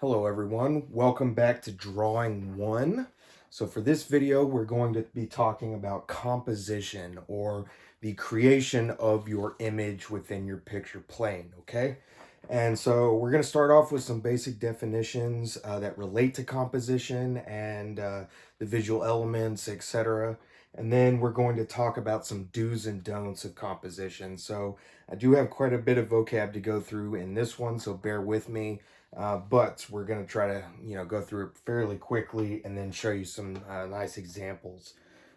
Hello everyone, welcome back to Drawing 1. So for this video, we're going to be talking about composition or the creation of your image within your picture plane, okay? And so we're going to start off with some basic definitions that relate to composition and the visual elements, etc. And then we're going to talk about some do's and don'ts of composition. So I do have quite a bit of vocab to go through in this one, so bear with me. But we're going to try to, go through it fairly quickly and then show you some nice examples.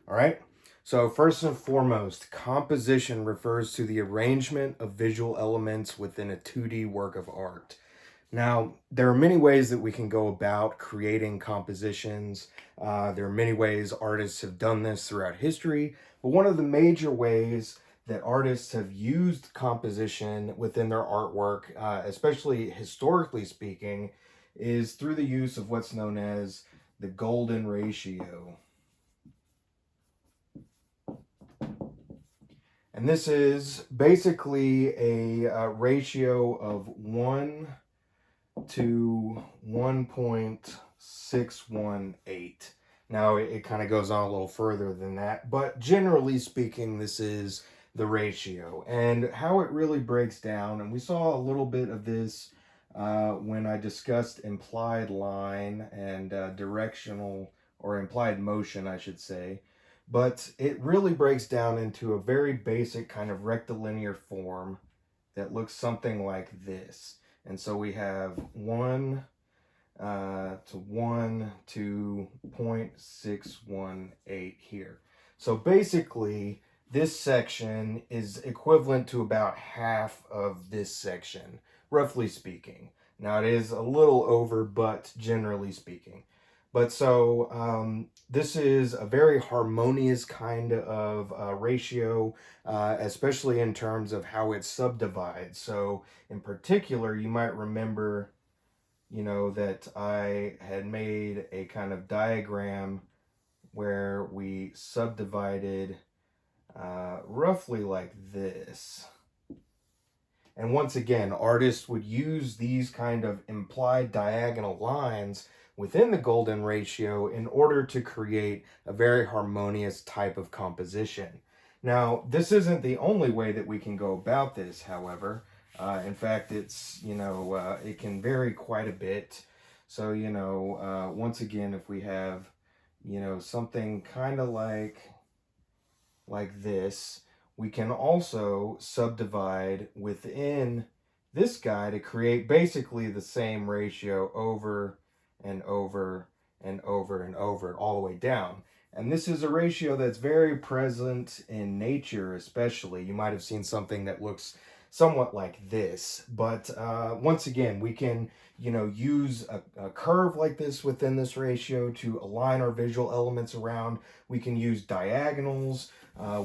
All right. So first and foremost, composition refers to the arrangement of visual elements within a 2D work of art. Now, there are many ways that we can go about creating compositions. There are many ways artists have done this throughout history, but one of the major ways that artists have used composition within their artwork, especially historically speaking, is through the use of what's known as the golden ratio. And this is basically a ratio of 1 to 1.618. Now it kind of goes on a little further than that, but generally speaking, this is the ratio and how it really breaks down. And we saw a little bit of this when I discussed implied line and directional or implied motion, I should say. But it really breaks down into a very basic kind of rectilinear form that looks something like this. And so we have 1 to 1 to 0.618 here. So basically, this section is equivalent to about half of this section, roughly speaking. Now, it is a little over, but generally speaking. But so this is a very harmonious kind of ratio, especially in terms of how it subdivides. So in particular, you might remember, that I had made a kind of diagram where we subdivided roughly like this. And once again, artists would use these kind of implied diagonal lines within the golden ratio in order to create a very harmonious type of composition. Now, this isn't the only way that we can go about this, however. In fact, it can vary quite a bit. So, once again, if we have, something kind of like this, we can also subdivide within this guy to create basically the same ratio over and over and over and over all the way down. And this is a ratio that's very present in nature, especially. You might have seen something that looks somewhat like this. But once again, we can, use a curve like this within this ratio to align our visual elements around. We can use diagonals.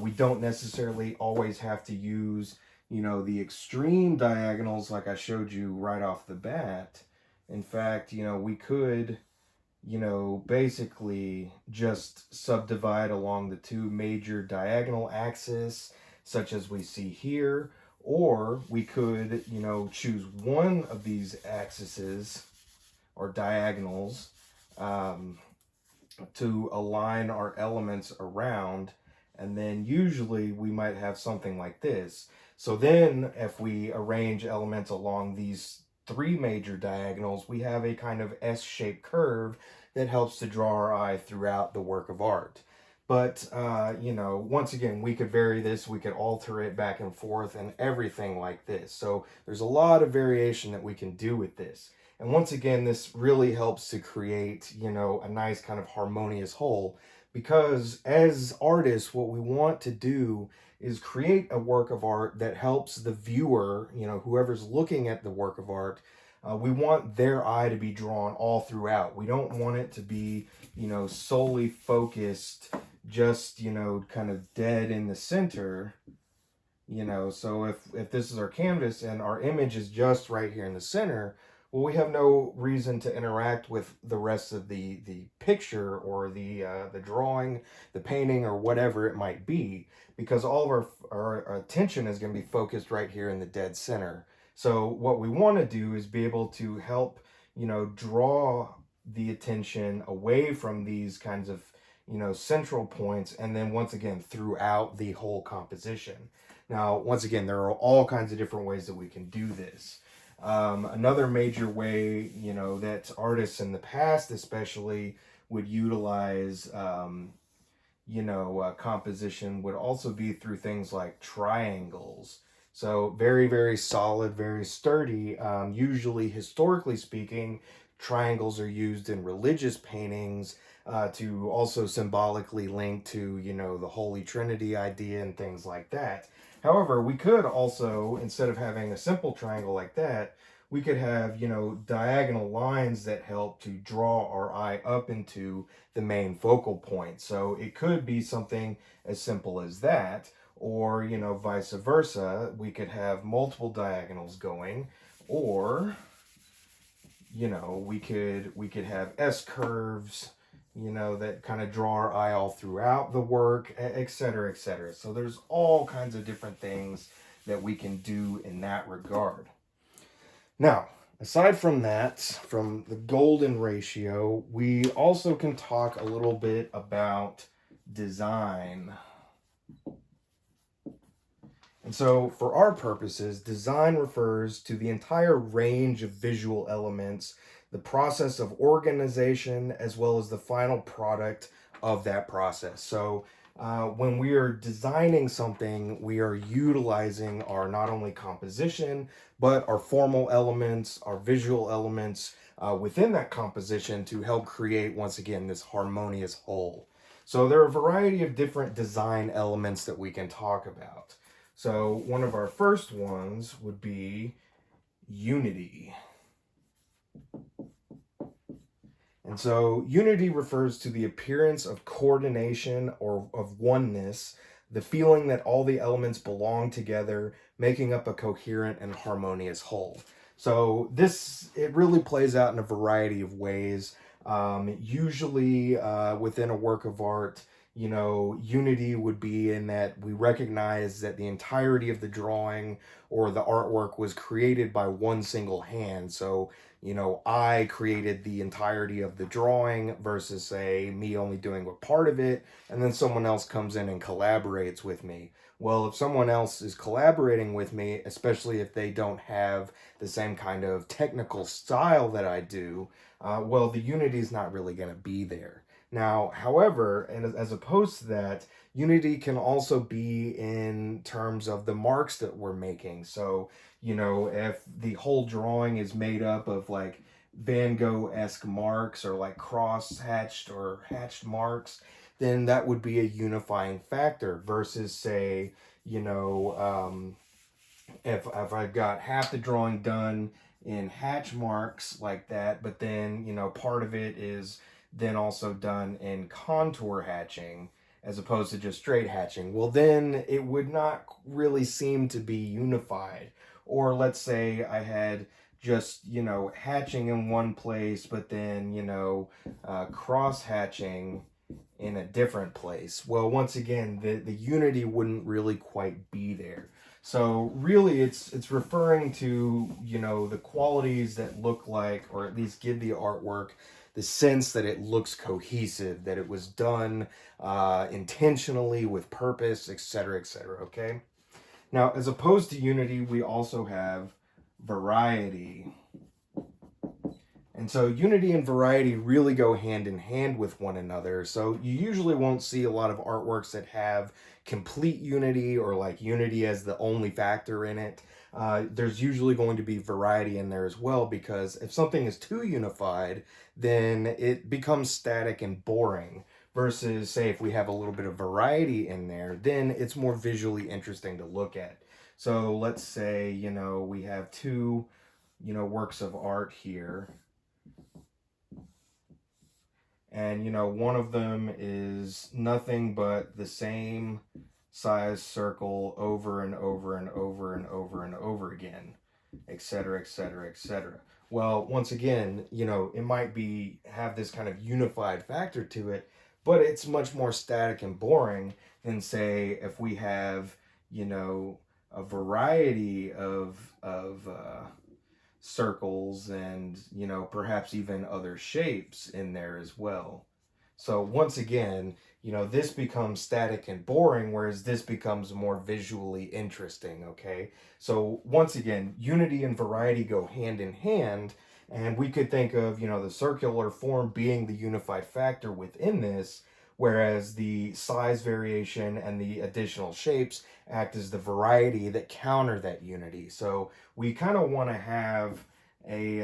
We don't necessarily always have to use, the extreme diagonals like I showed you right off the bat. In fact, we could, basically just subdivide along the two major diagonal axes, such as we see here, or we could, choose one of these axes or diagonals to align our elements around. And then usually we might have something like this. So then if we arrange elements along these three major diagonals, we have a kind of S-shaped curve that helps to draw our eye throughout the work of art. But, once again, we could vary this, we could alter it back and forth and everything like this. So there's a lot of variation that we can do with this. And once again, this really helps to create, a nice kind of harmonious whole, because as artists, what we want to do is create a work of art that helps the viewer, whoever's looking at the work of art, we want their eye to be drawn all throughout. We don't want it to be, solely focused, just, kind of dead in the center. So if this is our canvas and our image is just right here in the center, well, we have no reason to interact with the rest of the picture or the drawing, the painting, or whatever it might be, because all of our attention is going to be focused right here in the dead center. So what we want to do is be able to help, draw the attention away from these kinds of, central points, and then once again throughout the whole composition. Now, once again, there are all kinds of different ways that we can do this. Another major way, that artists in the past especially would utilize, composition would also be through things like triangles. So very, very solid, very sturdy. Usually, historically speaking, triangles are used in religious paintings to also symbolically link to, the Holy Trinity idea and things like that. However, we could also, instead of having a simple triangle like that, we could have, diagonal lines that help to draw our eye up into the main focal point. So it could be something as simple as that, or, vice versa. We could have multiple diagonals going, or, we could have S curves, that kind of draw our eye all throughout the work, etc., etc. So there's all kinds of different things that we can do in that regard. Now, aside from that, from the golden ratio, we also can talk a little bit about design. And so, for our purposes, design refers to the entire range of visual elements, the process of organization, as well as the final product of that process. So, when we are designing something, we are utilizing our not only composition, but our formal elements, our visual elements within that composition to help create, once again, this harmonious whole. So, there are a variety of different design elements that we can talk about. So one of our first ones would be unity. And so unity refers to the appearance of coordination or of oneness, the feeling that all the elements belong together, making up a coherent and harmonious whole. So it really plays out in a variety of ways. Usually within a work of art, unity would be in that we recognize that the entirety of the drawing or the artwork was created by one single hand. So, I created the entirety of the drawing versus, say, me only doing a part of it, and then someone else comes in and collaborates with me. Well, if someone else is collaborating with me, especially if they don't have the same kind of technical style that I do, well, the unity is not really going to be there. Now, however, and as opposed to that, unity can also be in terms of the marks that we're making. So, if the whole drawing is made up of like Van Gogh-esque marks or like cross-hatched or hatched marks, then that would be a unifying factor versus, say, if I've got half the drawing done in hatch marks like that, but then, part of it is then also done in contour hatching as opposed to just straight hatching, well, then it would not really seem to be unified. Or let's say I had just, hatching in one place, but then, cross hatching in a different place. Well, once again, the unity wouldn't really quite be there. So really it's referring to, the qualities that look like, or at least give the artwork the sense that it looks cohesive, that it was done intentionally with purpose, etc., etc., okay? Now, as opposed to unity, we also have variety. And so unity and variety really go hand in hand with one another. So you usually won't see a lot of artworks that have complete unity or like unity as the only factor in it. There's usually going to be variety in there as well, because if something is too unified, then it becomes static and boring. Versus, say, if we have a little bit of variety in there, then it's more visually interesting to look at. So let's say, we have two, works of art here. And, one of them is nothing but the same size circle over and over and over and over and over again, etc., etc., etc. Well, once again, it might have this kind of unified factor to it, but it's much more static and boring than, say, if we have, a variety of circles and, you know, perhaps even other shapes in there as well. So once again, you know, this becomes static and boring, whereas this becomes more visually interesting, okay? So once again, unity and variety go hand in hand, and we could think of, you know, the circular form being the unified factor within this, whereas the size variation and the additional shapes act as the variety that counter that unity. So we kind of want to have a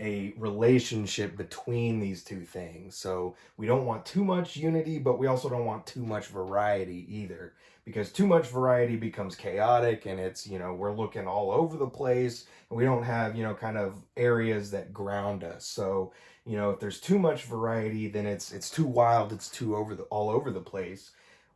a relationship between these two things. So we don't want too much unity, but we also don't want too much variety either, because too much variety becomes chaotic and it's, you know, we're looking all over the place and we don't have, you know, kind of areas that ground us. So, you know, if there's too much variety, then it's too wild, it's too all over the place.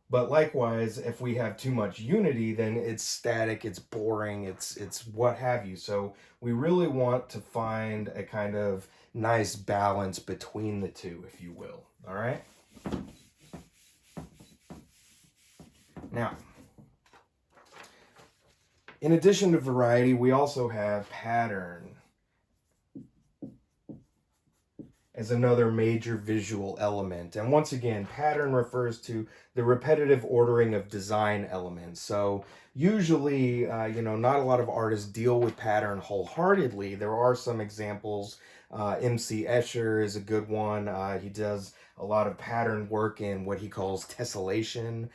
But likewise, if we have too much unity, then it's static, it's boring, it's what have you. So we really want to find a kind of nice balance between the two, if you will. All right? Now, in addition to variety, we also have pattern as another major visual element. And once again, pattern refers to the repetitive ordering of design elements. So usually, you know, not a lot of artists deal with pattern wholeheartedly. There are some examples. MC Escher is a good one. He does a lot of pattern work in what he calls tessellation.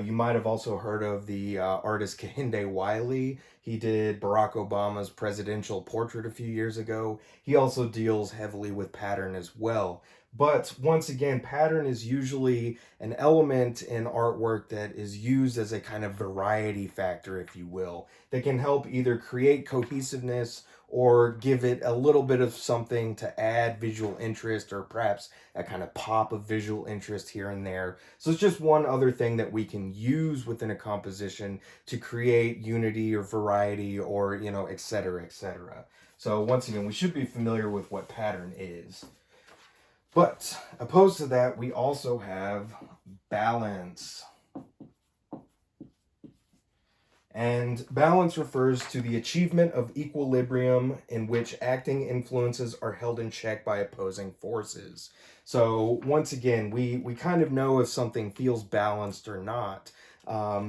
You might have also heard of the artist Kehinde Wiley. He did Barack Obama's presidential portrait a few years ago. He also deals heavily with pattern as well. But once again, pattern is usually an element in artwork that is used as a kind of variety factor, if you will, that can help either create cohesiveness or give it a little bit of something to add visual interest or perhaps a kind of pop of visual interest here and there. So it's just one other thing that we can use within a composition to create unity or variety or, you know, etc., etc. So once again, we should be familiar with what pattern is. But opposed to that, we also have balance. And balance refers to the achievement of equilibrium in which acting influences are held in check by opposing forces. So once again, we kind of know if something feels balanced or not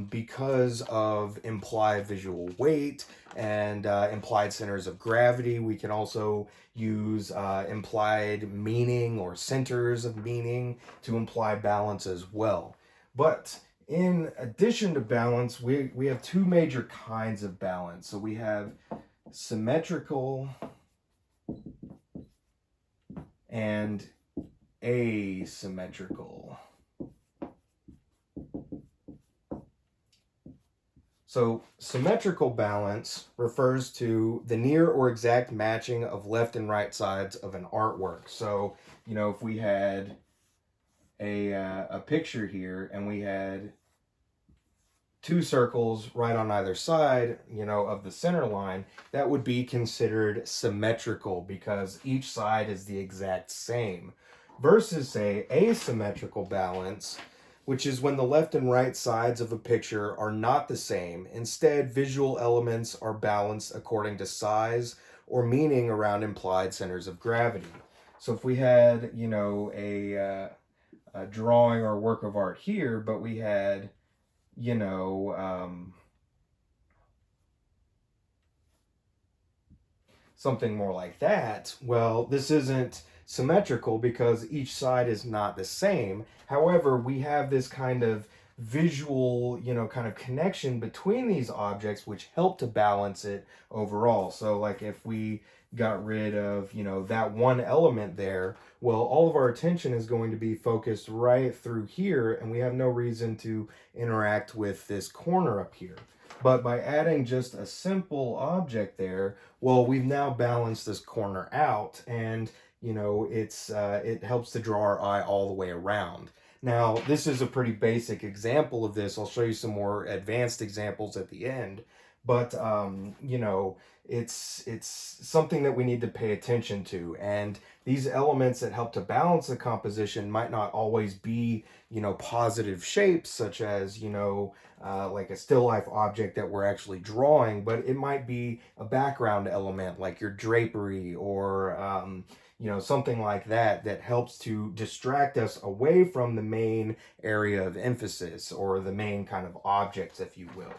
because of implied visual weight and implied centers of gravity. We can also use implied meaning or centers of meaning to imply balance as well. But in addition to balance, we have two major kinds of balance. So we have symmetrical and asymmetrical. So symmetrical balance refers to the near or exact matching of left and right sides of an artwork. So, you know, if we had a picture here and we had two circles right on either side, you know, of the center line, that would be considered symmetrical because each side is the exact same. Versus, say, asymmetrical balance, which is when the left and right sides of a picture are not the same. Instead, visual elements are balanced according to size or meaning around implied centers of gravity. So if we had, you know, a drawing or work of art here, but we had, you know, something more like that, well, this isn't symmetrical because each side is not the same. However, we have this kind of visual, you know, kind of connection between these objects which help to balance it overall. So like if we got rid of, you know, that one element there, well, all of our attention is going to be focused right through here and we have no reason to interact with this corner up here. But by adding just a simple object there, well, we've now balanced this corner out and, you know, it helps to draw our eye all the way around. Now, this is a pretty basic example of this. I'll show you some more advanced examples at the end. but you know, it's something that we need to pay attention to. And these elements that help to balance the composition might not always be, you know, positive shapes, such as, you know, like a still life object that we're actually drawing, but it might be a background element like your drapery or you know, something like that that helps to distract us away from the main area of emphasis or the main kind of objects, if you will.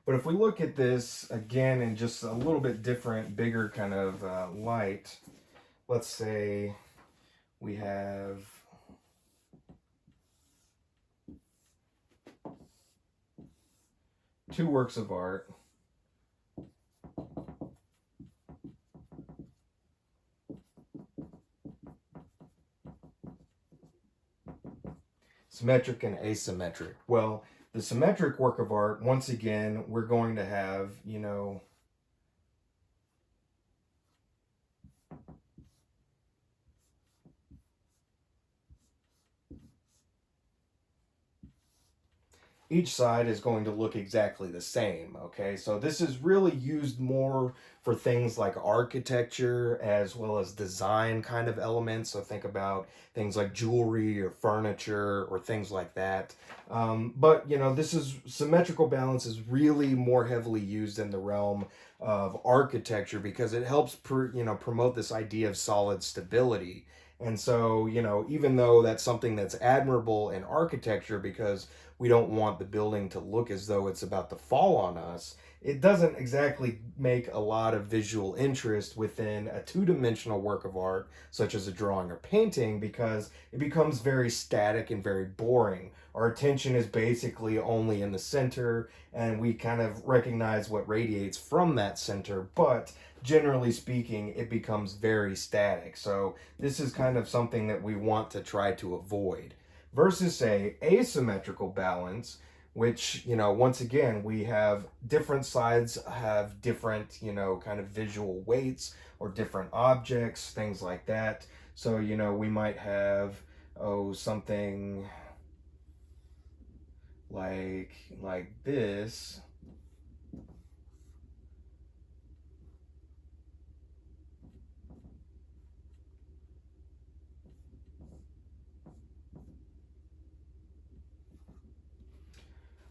But if we look at this again in just a little bit different, bigger kind of light, let's say we have two works of art. Symmetric and asymmetric. Well, the symmetric work of art, once again, we're going to have, you know, each side is going to look exactly the same. Okay, so this is really used more for things like architecture as well as design kind of elements. So think about things like jewelry or furniture or things like that. But you know, this is symmetrical balance is really more heavily used in the realm of architecture because it helps you know, promote this idea of solid stability. And so, you know, even though that's something that's admirable in architecture because we don't want the building to look as though it's about to fall on us, it doesn't exactly make a lot of visual interest within a two-dimensional work of art, such as a drawing or painting, because it becomes very static and very boring. Our attention is basically only in the center, and we kind of recognize what radiates from that center, but generally speaking, it becomes very static. So this is kind of something that we want to try to avoid versus say asymmetrical balance, which, you know, once again, we have different sides have different, you know, kind of visual weights or different objects, things like that. So, you know, we might have, oh, something like this.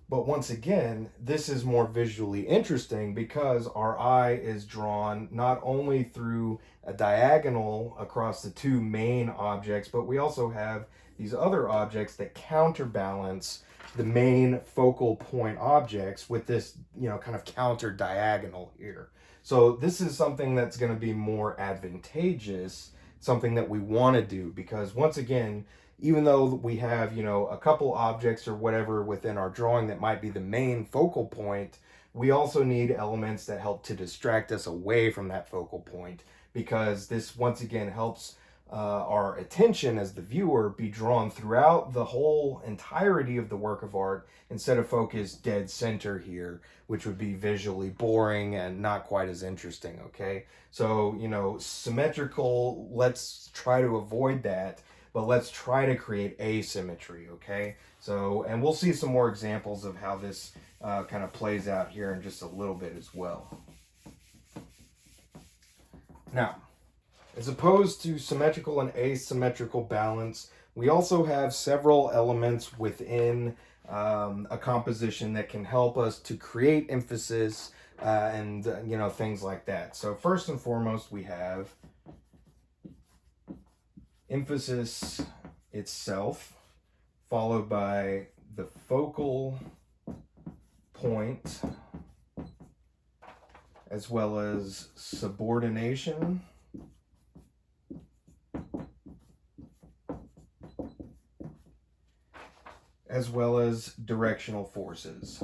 But once again, this is more visually interesting because our eye is drawn not only through a diagonal across the two main objects, but we also have these other objects that counterbalance the main focal point objects with this, you know, kind of counter diagonal here. So this is something that's going to be more advantageous, something that we want to do because once again, even though we have, you know, a couple objects or whatever within our drawing that might be the main focal point, we also need elements that help to distract us away from that focal point because this once again helps our attention as the viewer be drawn throughout the whole entirety of the work of art instead of focused dead center here, which would be visually boring and not quite as interesting. Okay, so you know, symmetrical, let's try to avoid that, but let's try to create asymmetry. Okay, so and we'll see some more examples of how this kind of plays out here in just a little bit as well. Now, as opposed to symmetrical and asymmetrical balance, we also have several elements within a composition that can help us to create emphasis and you know, things like that. So first and foremost, we have emphasis itself, followed by the focal point, as well as subordination, as well as directional forces.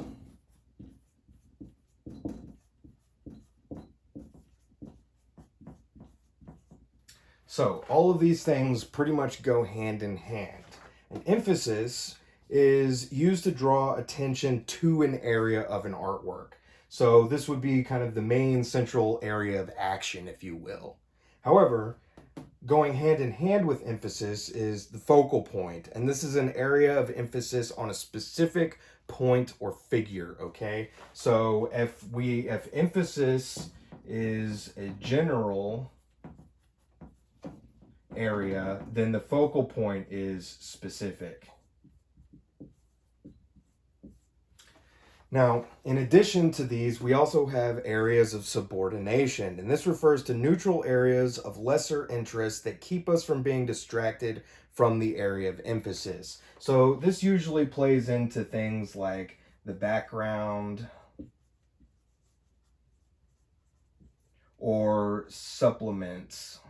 So all of these things pretty much go hand in hand. An emphasis is used to draw attention to an area of an artwork. So this would be kind of the main central area of action, if you will. However, going hand in hand with emphasis is the focal point, and this is an area of emphasis on a specific point or figure. Okay, so if emphasis is a general area, then the focal point is specific. Now, in addition to these, we also have areas of subordination, and this refers to neutral areas of lesser interest that keep us from being distracted from the area of emphasis. So this usually plays into things like the background or supplements,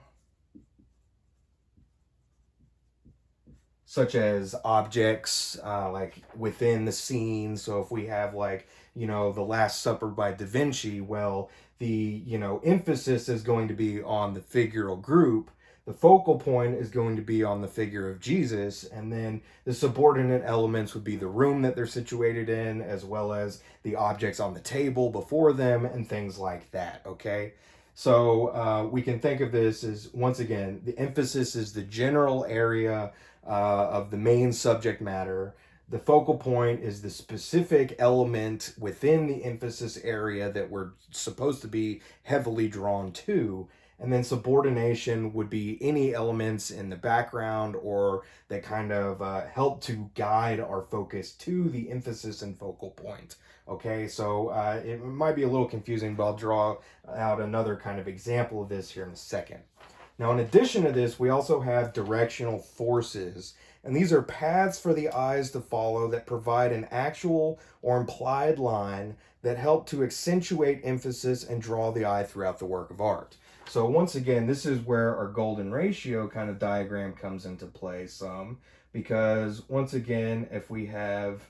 such as objects like within the scene. So if we have like, the Last Supper by Da Vinci, well, the, emphasis is going to be on the figural group. The focal point is going to be on the figure of Jesus, and then the subordinate elements would be the room that they're situated in, as well as the objects on the table before them and things like that, okay? So we can think of this as, once again, the emphasis is the general area of the main subject matter. The focal point is the specific element within the emphasis area that we're supposed to be heavily drawn to. And then subordination would be any elements in the background or that kind of help to guide our focus to the emphasis and focal point. Okay, so it might be a little confusing, but I'll draw out another kind of example of this here in a second. Now, in addition to this, we also have directional forces, and these are paths for the eyes to follow that provide an actual or implied line that help to accentuate emphasis and draw the eye throughout the work of art. So once again, this is where our golden ratio kind of diagram comes into play some, because once again, if we have,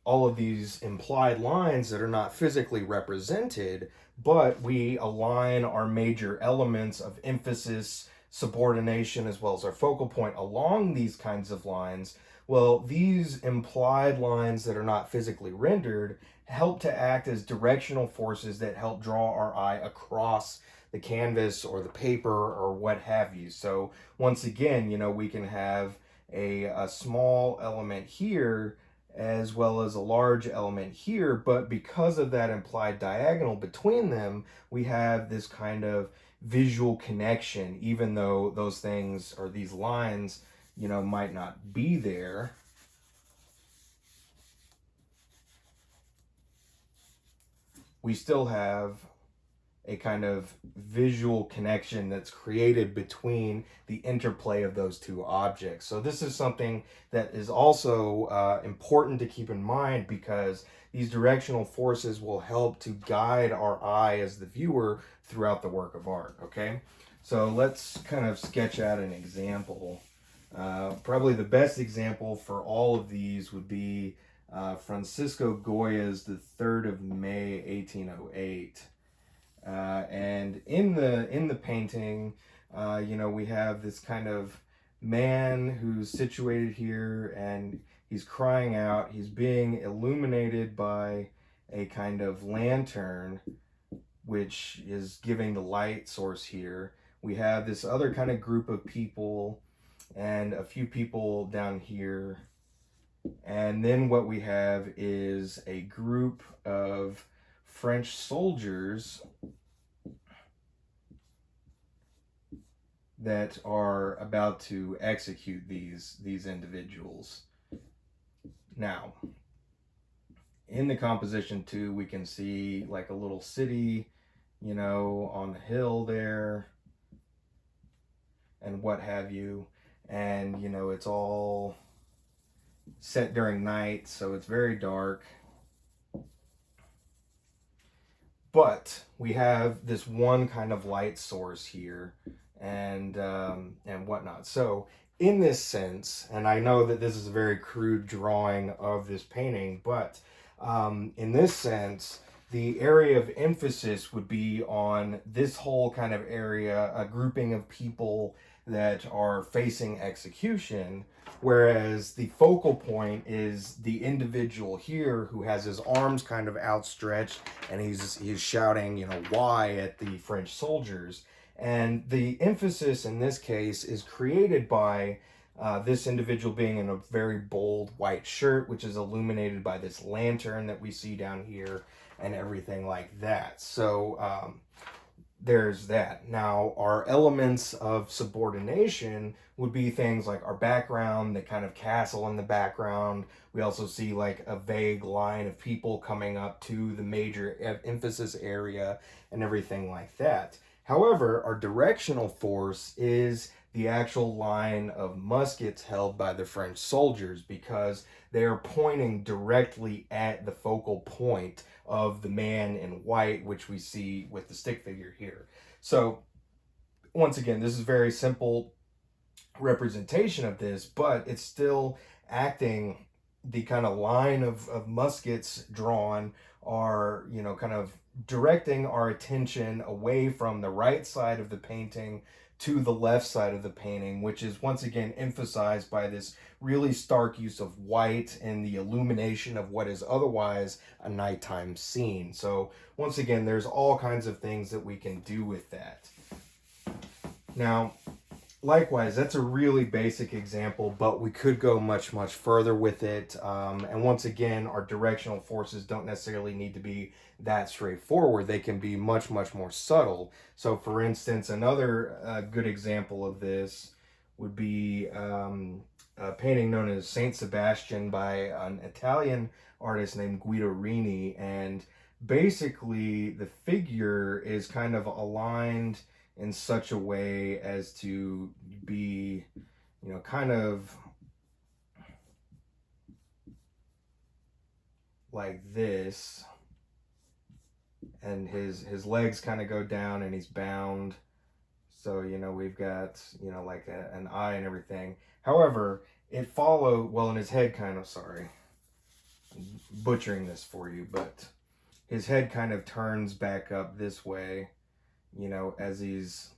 all of these implied lines that are not physically represented, but we align our major elements of emphasis, subordination, as well as our focal point along these kinds of lines, well, these implied lines that are not physically rendered help to act as directional forces that help draw our eye across the canvas or the paper or what have you. So once again, we can have a small element here as well as a large element here, but because of that implied diagonal between them, we have this kind of visual connection, even though those things or these lines, might not be there. We still have a kind of visual connection that's created between the interplay of those two objects. So this is something that is also important to keep in mind, because these directional forces will help to guide our eye as the viewer throughout the work of art, okay? So let's kind of sketch out an example. Probably the best example for all of these would be Francisco Goya's The 3rd of May, 1808. And in the painting, we have this kind of man who's situated here, and he's crying out. He's being illuminated by a kind of lantern, which is giving the light source here. We have this other kind of group of people and a few people down here. And then what we have is a group of French soldiers that are about to execute these individuals. Now, in the composition too, we can see like a little city, on the hill there and what have you. And, it's all set during night, so it's very dark. But we have this one kind of light source here and whatnot. So in this sense, and I know that this is a very crude drawing of this painting, but in this sense, the area of emphasis would be on this whole kind of area, a grouping of people that are facing execution, whereas the focal point is the individual here who has his arms kind of outstretched and he's shouting, you know, why at the French soldiers. And the emphasis in this case is created by this individual being in a very bold white shirt, which is illuminated by this lantern that we see down here and everything like that. So there's that. Now, our elements of subordination would be things like our background, the kind of castle in the background. We also see like a vague line of people coming up to the major emphasis area and everything like that. However, our directional force is the actual line of muskets held by the French soldiers, because they are pointing directly at the focal point of the man in white, which we see with the stick figure here. So once again, this is very simple representation of this, but it's still acting, the kind of line of muskets drawn are, you know, kind of directing our attention away from the right side of the painting to the left side of the painting, which is once again emphasized by this really stark use of white and the illumination of what is otherwise a nighttime scene. So once again, there's all kinds of things that we can do with that. Now, likewise, that's a really basic example, but we could go much, much further with it. And once again, our directional forces don't necessarily need to be that straightforward. They can be much, much more subtle. So for instance, another good example of this would be a painting known as Saint Sebastian by an Italian artist named Guido Reni. And basically, the figure is kind of aligned in such a way as to be, you know, kind of like this, and his legs kind of go down and he's bound. So, you know, we've got, you know, like an eye and everything. However, it followed, well, in his head kind of, sorry, I'm butchering this for you, but his head kind of turns back up this way, you know, as he's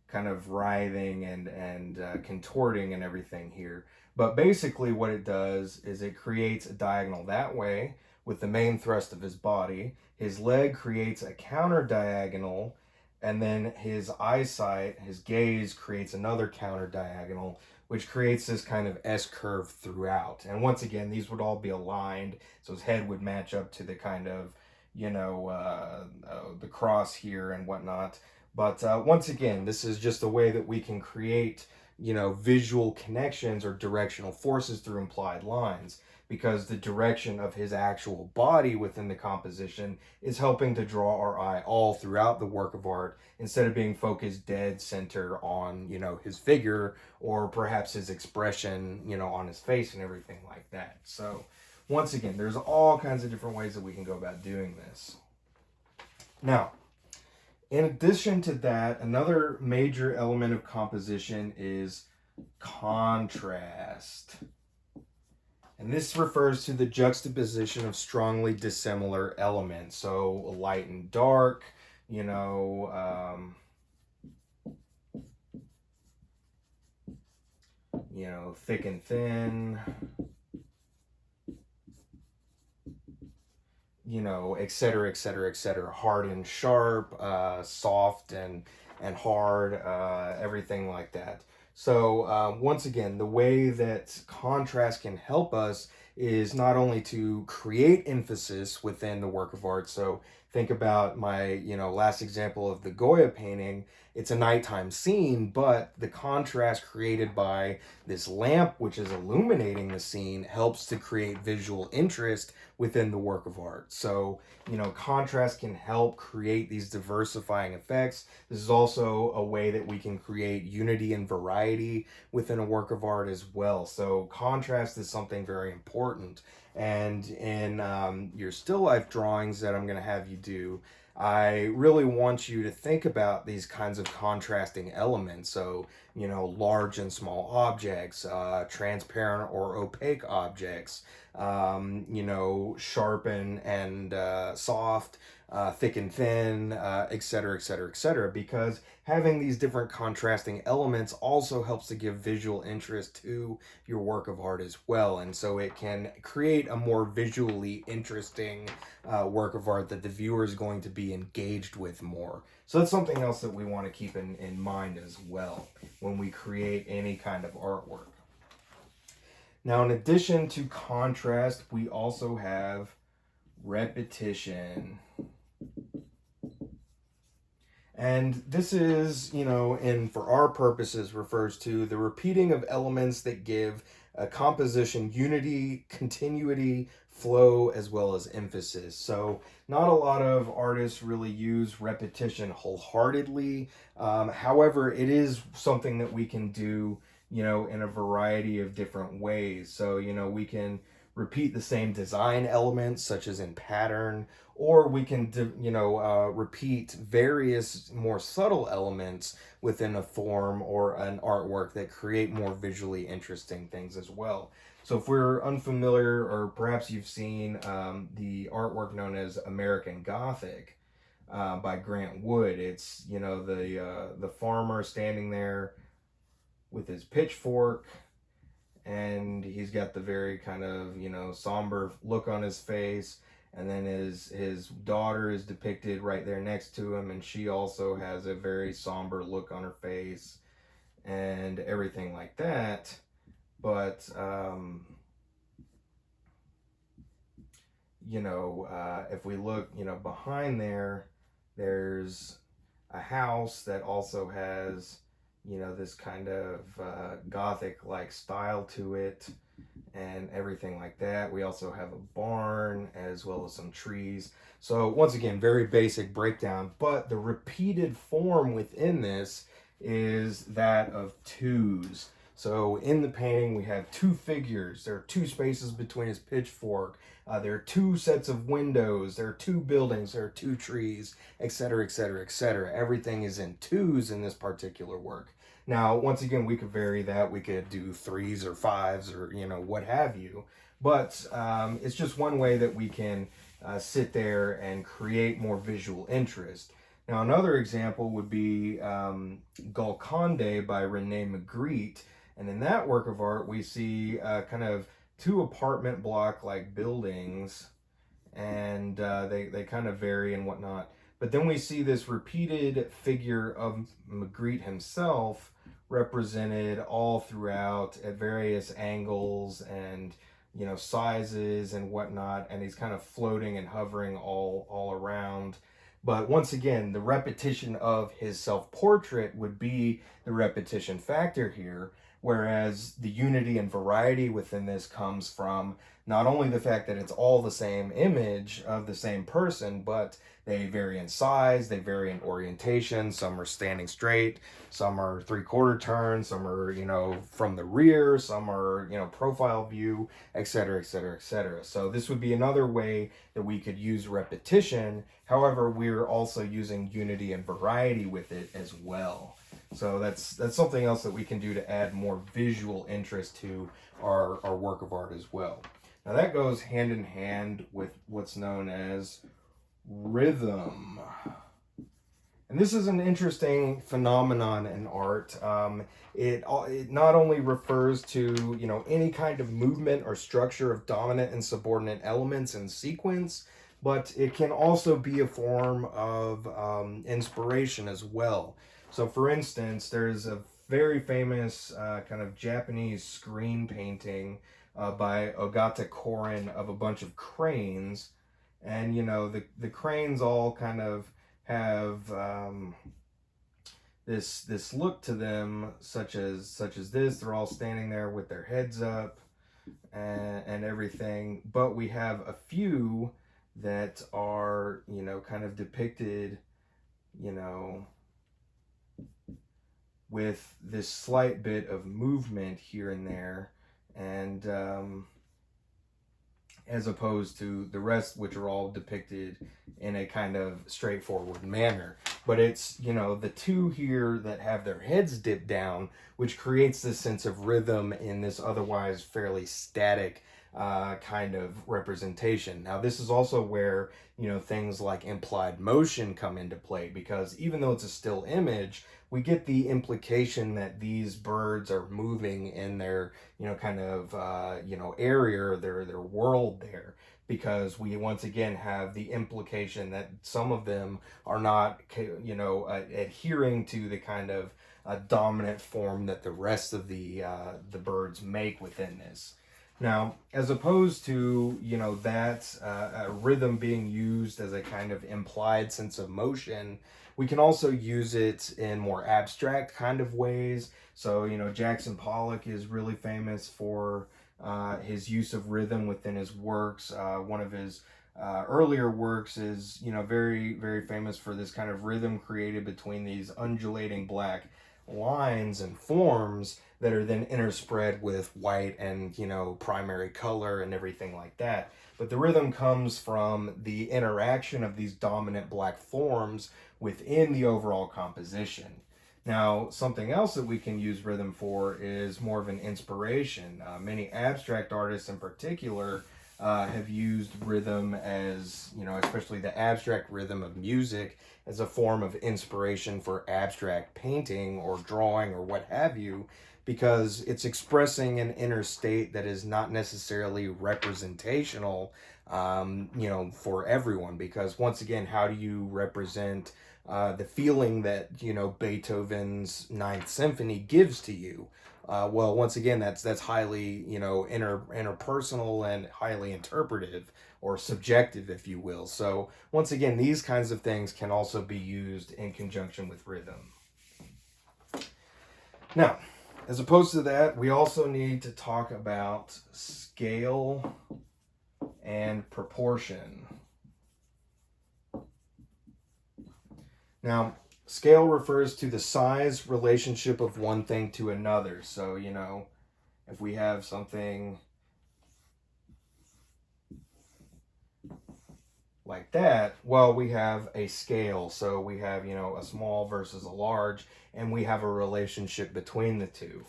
kind of writhing and contorting and everything here. But basically what it does is it creates a diagonal that way with the main thrust of his body. His leg creates a counter diagonal, and then his eyesight, his gaze, creates another counter diagonal, which creates this kind of S curve throughout. And once again, these would all be aligned, so his head would match up to the kind of, you know, the cross here and whatnot. But once again, this is just a way that we can create, you know, visual connections or directional forces through implied lines, because the direction of his actual body within the composition is helping to draw our eye all throughout the work of art, instead of being focused dead center on, you know, his figure or perhaps his expression, you know, on his face and everything like that. So once again, there's all kinds of different ways that we can go about doing this. Now, in addition to that, another major element of composition is contrast. And this refers to the juxtaposition of strongly dissimilar elements. So light and dark, you know, thick and thin, you know, et cetera, et cetera, et cetera. Hard and sharp, soft and hard, everything like that. So once again, the way that contrast can help us is not only to create emphasis within the work of art. So think about my, you know, last example of the Goya painting. It's a nighttime scene, but the contrast created by this lamp, which is illuminating the scene, helps to create visual interest within the work of art. So, you know, contrast can help create these diversifying effects. This is also a way that we can create unity and variety within a work of art as well. So contrast is something very important. And in your still life drawings that I'm going to have you do, I really want you to think about these kinds of contrasting elements. So, you know, large and small objects, transparent or opaque objects, you know, sharp and soft, thick and thin, et cetera, et cetera, et cetera, because having these different contrasting elements also helps to give visual interest to your work of art as well. And so it can create a more visually interesting work of art that the viewer is going to be engaged with more. So that's something else that we want to keep in mind as well when we create any kind of artwork. Now, in addition to contrast, we also have repetition. And this is, you know, and for our purposes, refers to the repeating of elements that give a composition unity, continuity, flow, as well as emphasis. So, not a lot of artists really use repetition wholeheartedly. However, it is something that we can do, you know, in a variety of different ways. So, you know, we can repeat the same design elements, such as in pattern, or we can, you know, repeat various more subtle elements within a form or an artwork that create more visually interesting things as well. So if we're unfamiliar, or perhaps you've seen the artwork known as American Gothic by Grant Wood, it's, you know, the farmer standing there with his pitchfork, and he's got the very kind of, you know, somber look on his face, and then his daughter is depicted right there next to him, and she also has a very somber look on her face and everything like that. But you know, if we look, you know, behind there, there's a house that also has, you know, this kind of gothic like style to it and everything like that. We also have a barn as well as some trees. So once again, very basic breakdown, but the repeated form within this is that of twos. So in the painting, we have two figures. There are two spaces between his pitchfork. There are two sets of windows. There are two buildings. There are two trees, etc., etc., etc. Everything is in twos in this particular work. Now, once again, we could vary that. We could do threes or fives or, you know, what have you. But it's just one way that we can sit there and create more visual interest. Now, another example would be Golconde by Rene Magritte. And in that work of art, we see kind of two apartment block like buildings, and they kind of vary and whatnot. But then we see this repeated figure of Magritte himself represented all throughout at various angles and, you know, sizes and whatnot, and he's kind of floating and hovering all around. But once again, the repetition of his self-portrait would be the repetition factor here, whereas the unity and variety within this comes from not only the fact that it's all the same image of the same person, but they vary in size, they vary in orientation. Some are standing straight, some are three-quarter turn, some are, you know, from the rear, some are, you know, profile view, etc., etc., etc. So this would be another way that we could use repetition. However, we're also using unity and variety with it as well. So that's something else that we can do to add more visual interest to our work of art as well. Now that goes hand in hand with what's known as rhythm. And this is an interesting phenomenon in art. It not only refers to, you know, any kind of movement or structure of dominant and subordinate elements in sequence, but it can also be a form of inspiration as well. So for instance, there's a very famous kind of Japanese screen painting by Ogata Korin of a bunch of cranes. And, you know, the cranes all kind of have this look to them, such as this. They're all standing there with their heads up and everything. But we have a few that are, you know, kind of depicted, you know, with this slight bit of movement here and there, and as opposed to the rest, which are all depicted in a kind of straightforward manner. But it's, you know, the two here that have their heads dipped down, which creates this sense of rhythm in this otherwise fairly static kind of representation. Now, this is also where, you know, things like implied motion come into play, because even though it's a still image, we get the implication that these birds are moving in their, you know, kind of, you know, area, or their world there, because we once again have the implication that some of them are not, you know, adhering to the kind of dominant form that the rest of the birds make within this. Now, as opposed to, you know, that rhythm being used as a kind of implied sense of motion, we can also use it in more abstract kind of ways. So, you know, Jackson Pollock is really famous for his use of rhythm within his works. One of his earlier works is, you know, very, very famous for this kind of rhythm created between these undulating black lines and forms that are then interspread with white and, you know, primary color and everything like that. But the rhythm comes from the interaction of these dominant black forms within the overall composition. Now, something else that we can use rhythm for is more of an inspiration. Many abstract artists in particular have used rhythm as, you know, especially the abstract rhythm of music, as a form of inspiration for abstract painting or drawing or what have you, because it's expressing an inner state that is not necessarily representational, you know, for everyone. Because once again, how do you represent the feeling that, you know, Beethoven's Ninth Symphony gives to you? Well, once again, that's highly, you know, interpersonal and highly interpretive or subjective, if you will. So once again, these kinds of things can also be used in conjunction with rhythm. Now, as opposed to that, we also need to talk about scale and proportion. Now, scale refers to the size relationship of one thing to another. So, you know, if we have something like that, well, we have a scale. So we have, you know, a small versus a large, and we have a relationship between the two.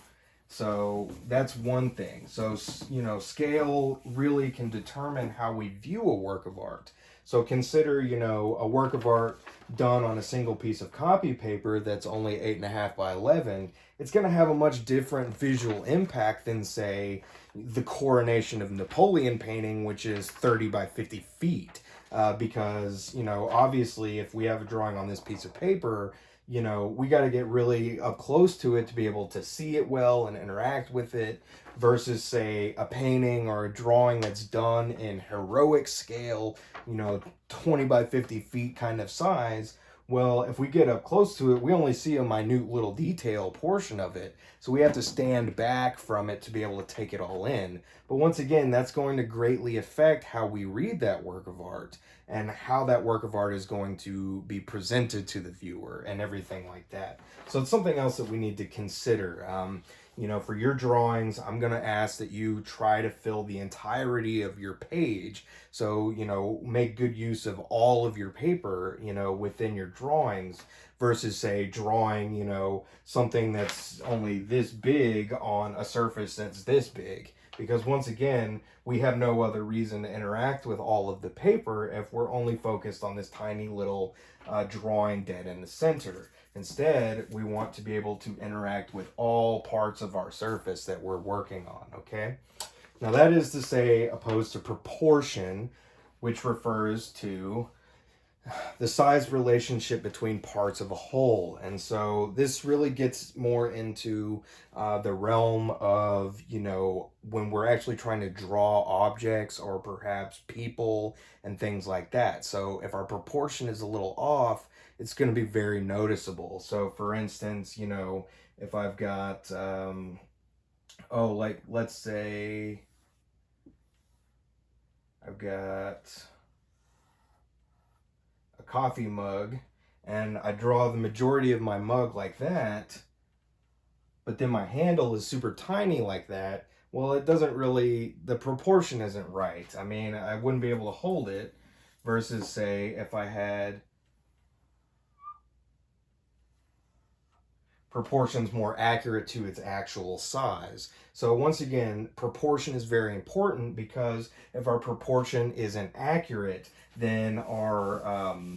So that's one thing. So, you know, scale really can determine how we view a work of art. So consider, you know, a work of art done on a single piece of copy paper that's only 8.5 by 11. It's going to have a much different visual impact than, say, the Coronation of Napoleon painting, which is 30 by 50 feet. Because, you know, obviously, if we have a drawing on this piece of paper, you know, we got to get really up close to it to be able to see it well and interact with it, versus, say, a painting or a drawing that's done in heroic scale, you know, 20 by 50 feet kind of size. Well, if we get up close to it, we only see a minute little detail portion of it. So we have to stand back from it to be able to take it all in. But once again, that's going to greatly affect how we read that work of art and how that work of art is going to be presented to the viewer and everything like that. So it's something else that we need to consider. You know, for your drawings, I'm going to ask that you try to fill the entirety of your page. So, you know, make good use of all of your paper, you know, within your drawings, versus, say, drawing, you know, something that's only this big on a surface that's this big. Because once again, we have no other reason to interact with all of the paper if we're only focused on this tiny little drawing dead in the center. Instead, we want to be able to interact with all parts of our surface that we're working on, okay? Now, that is to say, opposed to proportion, which refers to the size relationship between parts of a whole. And so this really gets more into the realm of, you know, when we're actually trying to draw objects or perhaps people and things like that. So if our proportion is a little off, it's going to be very noticeable. So for instance, you know, if I've got, like, let's say I've got a coffee mug, and I draw the majority of my mug like that, but then my handle is super tiny like that, well, it doesn't really, the proportion isn't right. I mean, I wouldn't be able to hold it, versus, say, if I had proportions more accurate to its actual size. So once again, proportion is very important, because if our proportion isn't accurate, then our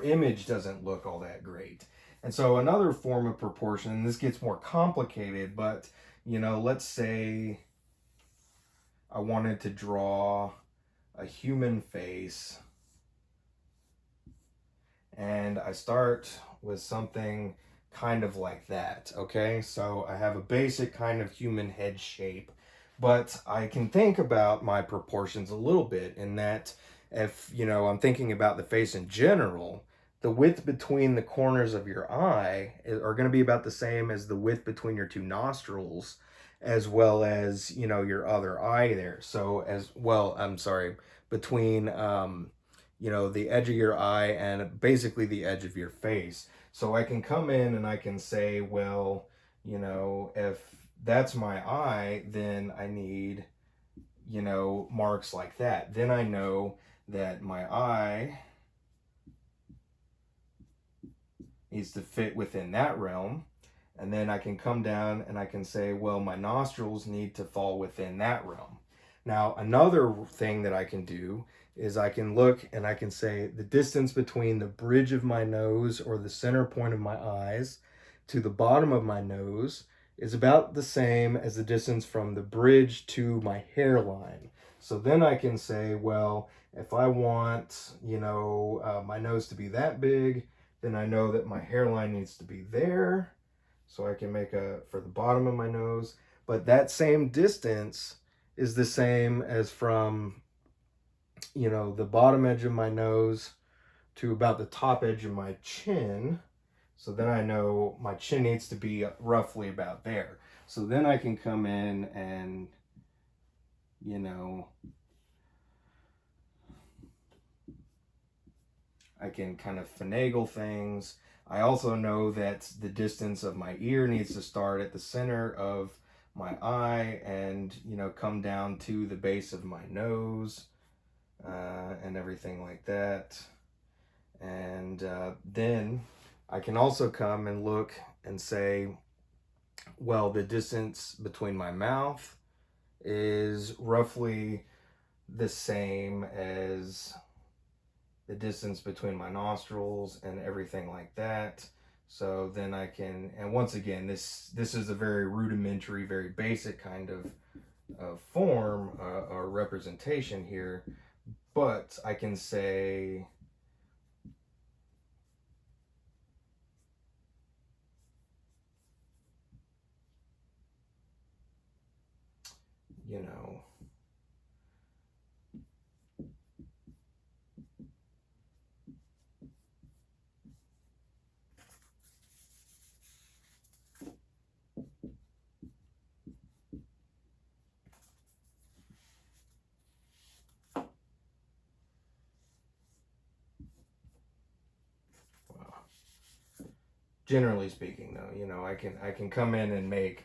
image doesn't look all that great. And so another form of proportion, and this gets more complicated, but let's say I wanted to draw a human face, and I start with something kind of like that, okay? So I have a basic kind of human head shape, but I can think about my proportions a little bit in that if, I'm thinking about the face in general, the width between the corners of your eye are going to be about the same as the width between your two nostrils, as well as, your other eye there. So as well, I'm sorry, between, the edge of your eye and basically the edge of your face. So I can come in and I can say, well, if that's my eye, then I need, marks like that. Then I know that my eye needs to fit within that realm. And then I can come down and I can say, well, my nostrils need to fall within that realm. Now, another thing that I can do is I can look and I can say the distance between the bridge of my nose, or the center point of my eyes, to the bottom of my nose is about the same as the distance from the bridge to my hairline. So then I can say, well, if I want, my nose to be that big, then I know that my hairline needs to be there. So I can make for the bottom of my nose. But that same distance is the same as from, the bottom edge of my nose to about the top edge of my chin. So then I know my chin needs to be roughly about there. So then I can come in and, I can kind of finagle things. I also know that the distance of my ear needs to start at the center of my eye and, come down to the base of my nose, and everything like that. And then I can also come and look and say, well, the distance between my mouth is roughly the same as the distance between my nostrils and everything like that. So then I can, and once again, this is a very rudimentary, very basic kind of form or representation here, but I can say, generally speaking, though, I can come in and make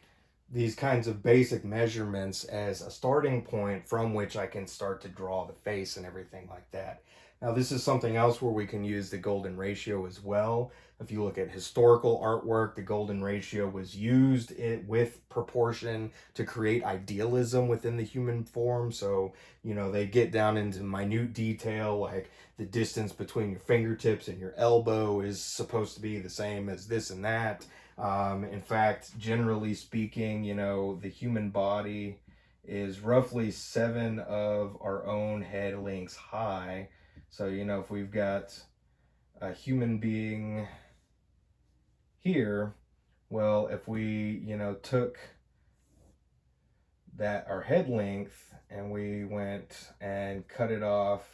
these kinds of basic measurements as a starting point from which I can start to draw the face and everything like that. Now, this is something else where we can use the golden ratio as well. If you look at historical artwork, the golden ratio was used with proportion to create idealism within the human form. So, they get down into minute detail, like the distance between your fingertips and your elbow is supposed to be the same as this and that. In fact, generally speaking, the human body is roughly 7 of our own head lengths high. So, if we've got a human being here, well, if we, took our head length and we went and cut it off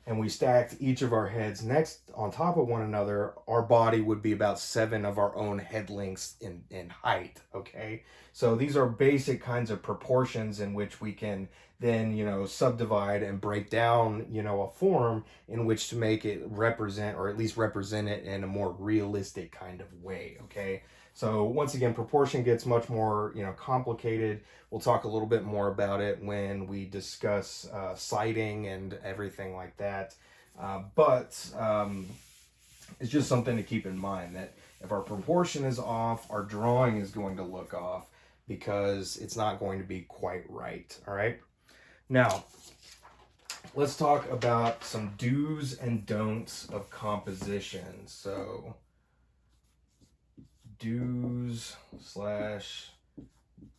and we stacked each of our heads next on top of one another, our body would be about 7 of our own head lengths in height, okay? So these are basic kinds of proportions in which we can then, you know, subdivide and break down, you know, a form in which to make it represent, or at least represent it in a more realistic kind of way, okay? So once again, proportion gets much more, you know, complicated. We'll talk a little bit more about it when we discuss citing and everything like that. But it's just something to keep in mind that if our proportion is off, our drawing is going to look off because it's not going to be quite right, all right? Now, let's talk about some do's and don'ts of composition. So, do's slash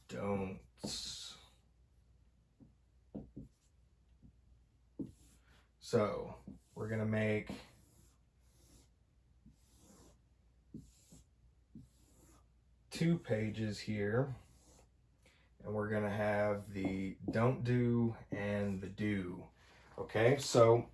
don'ts. So, we're going to make two pages here, and we're going to have the don't do and the do. Okay, so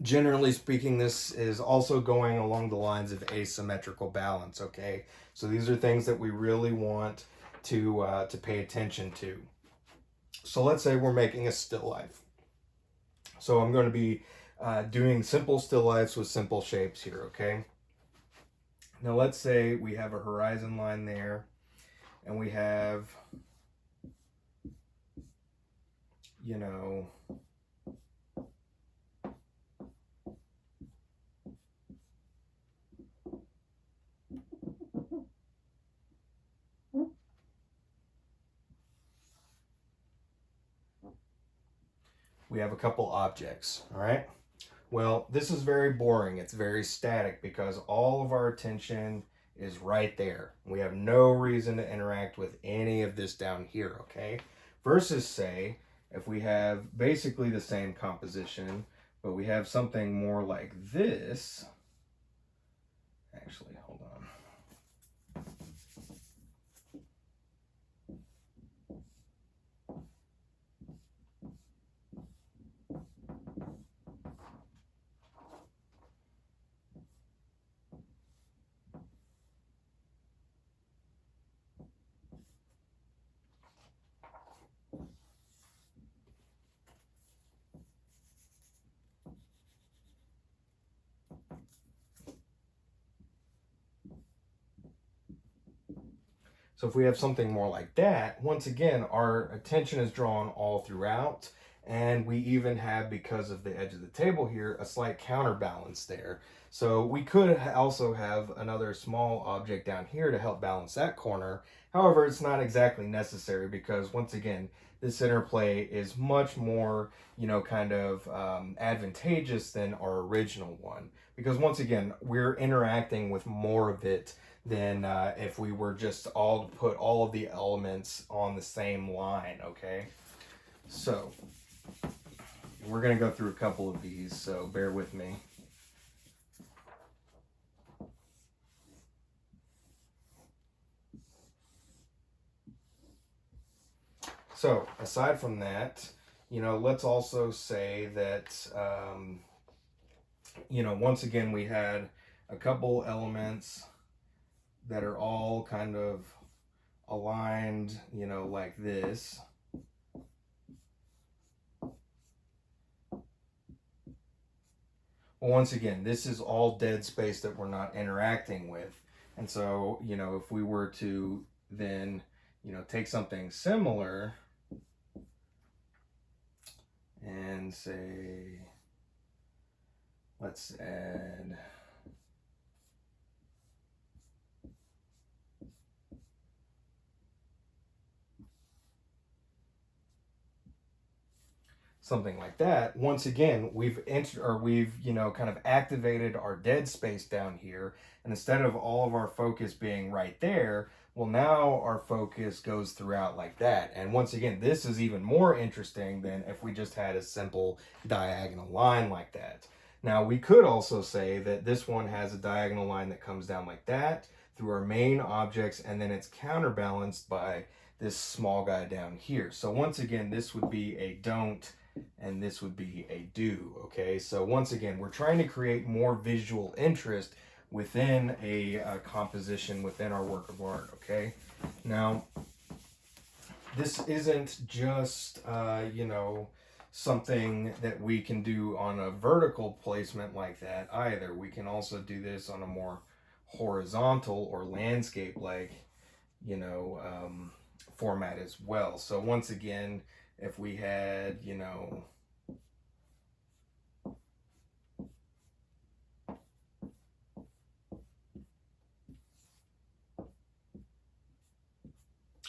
generally speaking, this is also going along the lines of asymmetrical balance. Okay, so these are things that we really want to pay attention to. So let's say we're making a still life. So I'm going to be doing simple still lifes with simple shapes here. Okay, now let's say we have a horizon line there, and we have, you know, we have a couple objects, all right? Well, this is very boring. It's very static because all of our attention is right there. We have no reason to interact with any of this down here, okay? Versus, say, if we have basically the same composition, but we have something more like this. Actually, hold on. So if we have something more like that, once again, our attention is drawn all throughout. And we even have, because of the edge of the table here, a slight counterbalance there. So we could also have another small object down here to help balance that corner. However, it's not exactly necessary because, once again, this interplay is much more, you know, kind of advantageous than our original one. Because, once again, we're interacting with more of it than if we were just all to put all of the elements on the same line, okay? So, we're going to go through a couple of these, so bear with me. So, aside from that, you know, let's also say that, you know, once again, we had a couple elements that are all kind of aligned, you know, like this. Well, once again, this is all dead space that we're not interacting with. And so, you know, if we were to then, you know, take something similar and say, let's add something like that. Once again, we've you know, kind of activated our dead space down here, and instead of all of our focus being right there, well, now our focus goes throughout like that. And once again, this is even more interesting than if we just had a simple diagonal line like that. Now, we could also say that this one has a diagonal line that comes down like that through our main objects, and then it's counterbalanced by this small guy down here. So once again, this would be a don't, and this would be a do, okay? So once again, we're trying to create more visual interest within a composition, within our work of art, okay? Now, this isn't just, you know, something that we can do on a vertical placement like that either. We can also do this on a more horizontal or landscape like, you know, format as well. So once again, if we had, you know,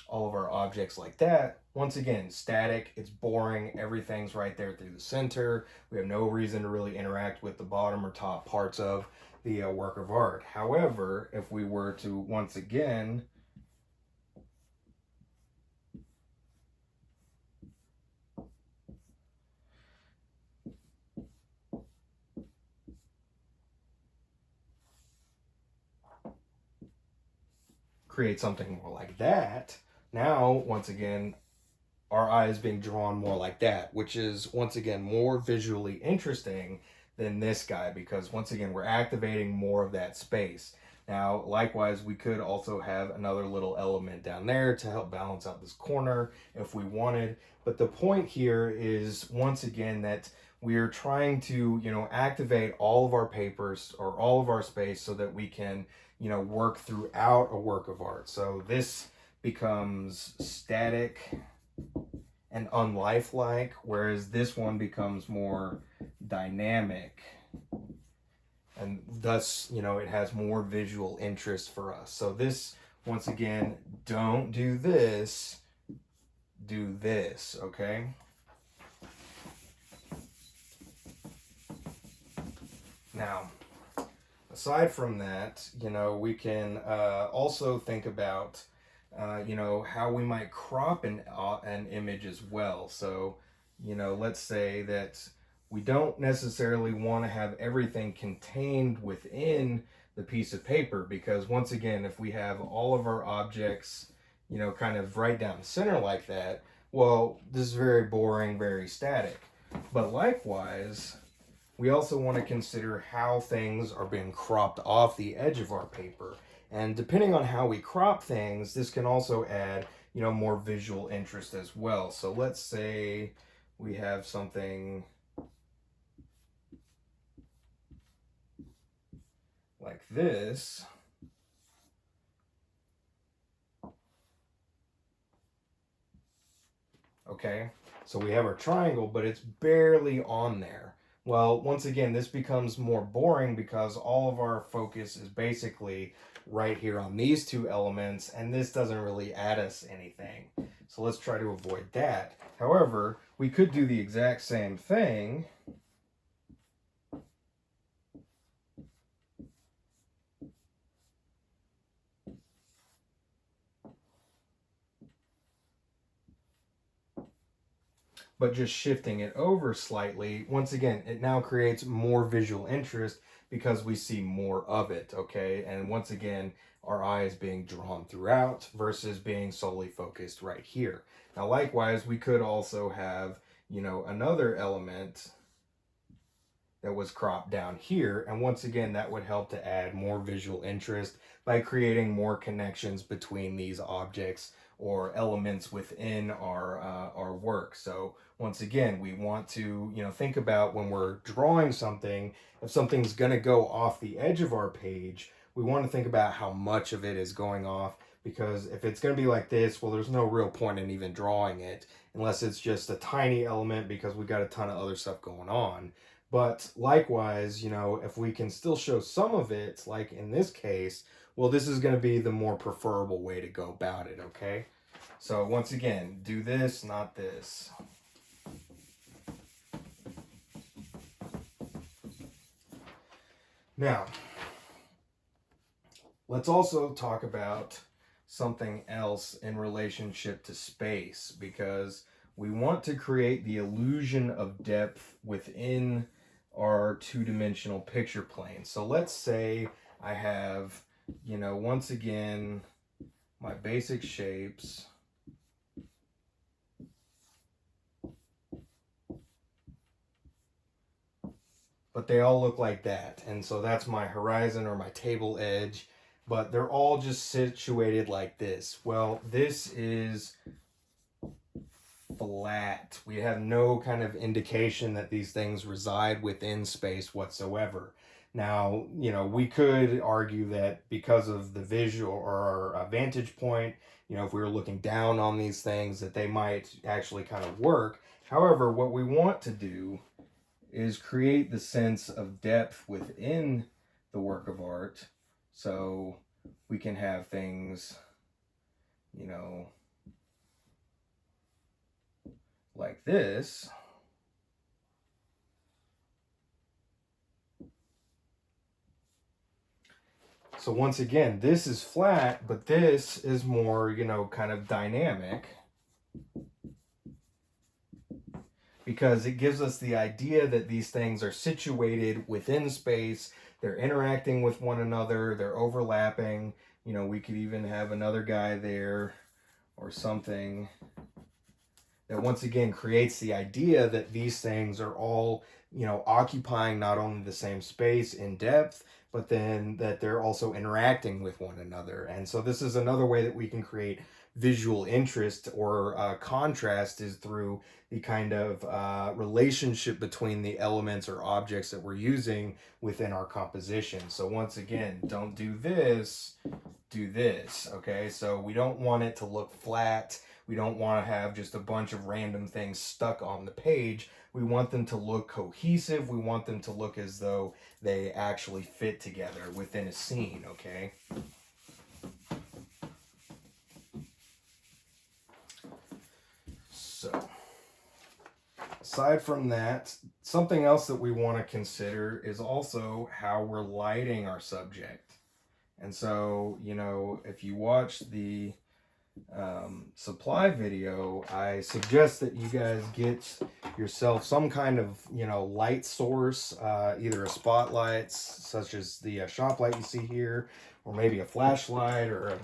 all of our objects like that, once again, static, it's boring, everything's right there through the center. We have no reason to really interact with the bottom or top parts of the work of art. However, if we were to once again create something more like that, now once again our eye is being drawn more like that, which is once again more visually interesting than this guy because once again we're activating more of that space. Now, likewise, we could also have another little element down there to help balance out this corner if we wanted. But the point here is once again that we're trying to, you know, activate all of our papers or all of our space so that we can, you know, work throughout a work of art. So this becomes static and unlifelike, whereas this one becomes more dynamic and thus, you know, it has more visual interest for us. So this, once again, don't do this, do this, okay? Now, aside from that, you know, we can also think about you know, how we might crop an image as well. So, you know, let's say that we don't necessarily want to have everything contained within the piece of paper because once again, if we have all of our objects, you know, kind of right down the center like that, well, this is very boring, very static. But likewise, we also want to consider how things are being cropped off the edge of our paper. And depending on how we crop things, this can also add, you know, more visual interest as well. So let's say we have something like this. Okay, so we have our triangle, but it's barely on there. Well, once again, this becomes more boring because all of our focus is basically right here on these two elements, and this doesn't really add us anything. So let's try to avoid that. However, we could do the exact same thing but just shifting it over slightly, once again, it now creates more visual interest because we see more of it, okay? And once again, our eye is being drawn throughout versus being solely focused right here. Now, likewise, we could also have, you know, another element that was cropped down here. And once again, that would help to add more visual interest by creating more connections between these objects or elements within our work. So once again, we want to, you know, think about when we're drawing something, if something's going to go off the edge of our page, we want to think about how much of it is going off, because if it's going to be like this, well, there's no real point in even drawing it unless it's just a tiny element because we got a ton of other stuff going on. But likewise, you know, if we can still show some of it, like in this case, well, this is going to be the more preferable way to go about it, okay? So once again, do this, not this. Now, let's also talk about something else in relationship to space, because we want to create the illusion of depth within our two-dimensional picture plane. So let's say I have, you know, once again, my basic shapes. But they all look like that. And so that's my horizon or my table edge, but they're all just situated like this. Well, this is flat. We have no kind of indication that these things reside within space whatsoever. Now, we could argue that because of the visual or our vantage point, if we were looking down on these things, that they might actually kind of work. However, what we want to do is create the sense of depth within the work of art, so we can have things, like this. So once again, this is flat, but this is more, kind of dynamic, because it gives us the idea that these things are situated within space, they're interacting with one another, they're overlapping. We could even have another guy there or something that once again creates the idea that these things are all, occupying not only the same space in depth, but then that they're also interacting with one another. And so this is another way that we can create visual interest or contrast, is through the kind of relationship between the elements or objects that we're using within our composition. So once again, don't do this, do this. Okay, so we don't want it to look flat. We don't want to have just a bunch of random things stuck on the page. We want them to look cohesive. We want them to look as though they actually fit together within a scene, okay? So, aside from that, something else that we want to consider is also how we're lighting our subject. And so, if you watch the supply video, I suggest that you guys get yourself some kind of light source, either a spotlight such as the shop light you see here, or maybe a flashlight, or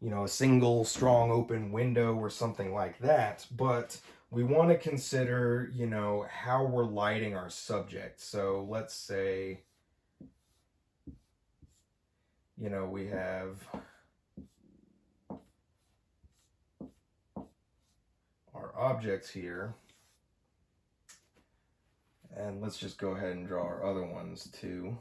a single strong open window or something like that. But we want to consider how we're lighting our subject. So let's say we have our objects here, and let's just go ahead and draw our other ones too.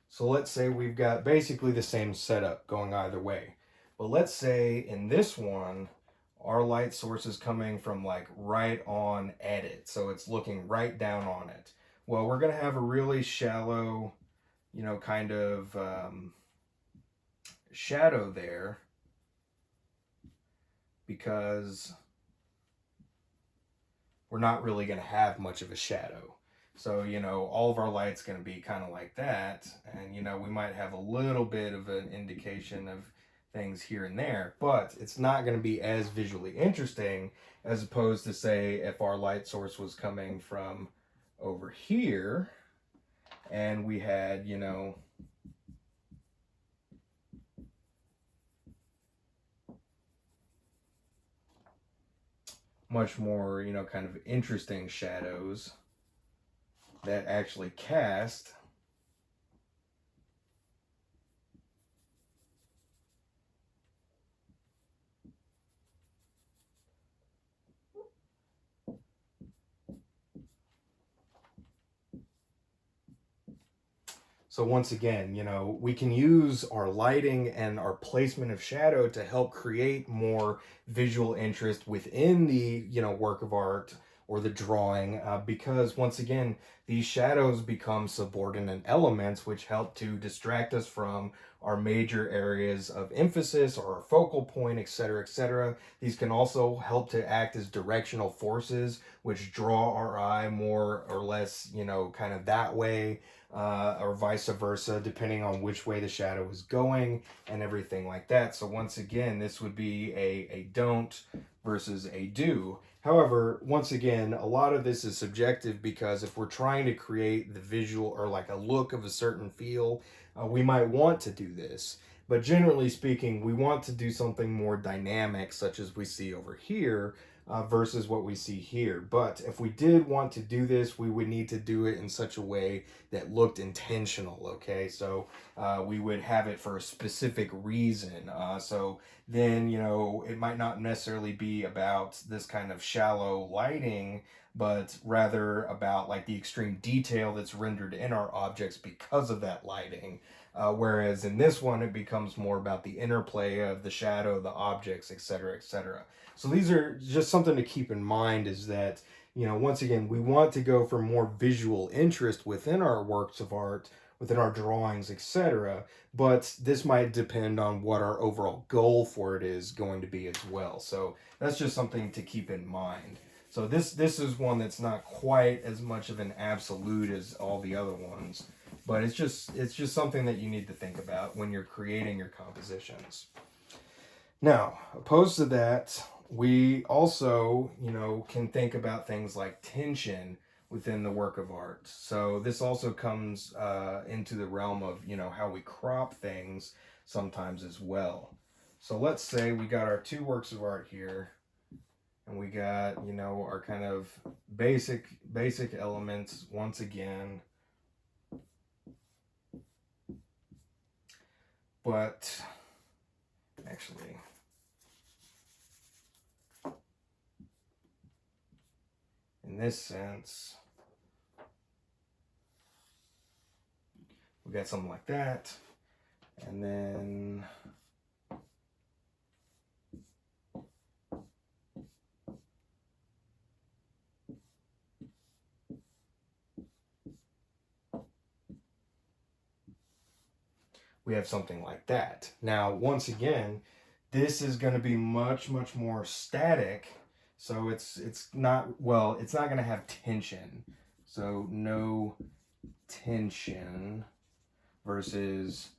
So let's say we've got basically the same setup going either way, but let's say in this one our light source is coming from like right on at it, so it's looking right down on it. Well, we're going to have a really shallow, kind of shadow there, because we're not really going to have much of a shadow. So, all of our light's going to be kind of like that, and, we might have a little bit of an indication of things here and there, but it's not going to be as visually interesting as opposed to, say, if our light source was coming from over here and we had, much more, kind of interesting shadows that actually cast. So once again, we can use our lighting and our placement of shadow to help create more visual interest within the, work of art or the drawing, because once again, these shadows become subordinate elements which help to distract us from our major areas of emphasis or our focal point, etc., etc. These can also help to act as directional forces which draw our eye more or less, kind of that way, or vice versa, depending on which way the shadow is going and everything like that. So once again, this would be a don't versus a do. However, once again, a lot of this is subjective, because if we're trying to create the visual or like a look of a certain feel, we might want to do this. But generally speaking, we want to do something more dynamic, such as we see over here, versus what we see here. But if we did want to do this, we would need to do it in such a way that looked intentional, okay? So we would have it for a specific reason. So then, you know, it might not necessarily be about this kind of shallow lighting, but rather about like the extreme detail that's rendered in our objects because of that lighting. Whereas in this one, it becomes more about the interplay of the shadow, the objects, etc., etc. So these are just something to keep in mind, is that, you know, once again, we want to go for more visual interest within our works of art, within our drawings, etc. But this might depend on what our overall goal for it is going to be as well. So that's just something to keep in mind. So this is one that's not quite as much of an absolute as all the other ones, but it's just something that you need to think about when you're creating your compositions. Now, opposed to that, we also, you know, can think about things like tension within the work of art. So this also comes into the realm of, you know, how we crop things sometimes as well. So let's say we got our two works of art here, and we got, you know, our kind of basic elements once again. But actually, in this sense, we got something like that, and then we have something like that. Now, once again, this is going to be much more static. So it's not, well, it's not going to have tension. So no tension versus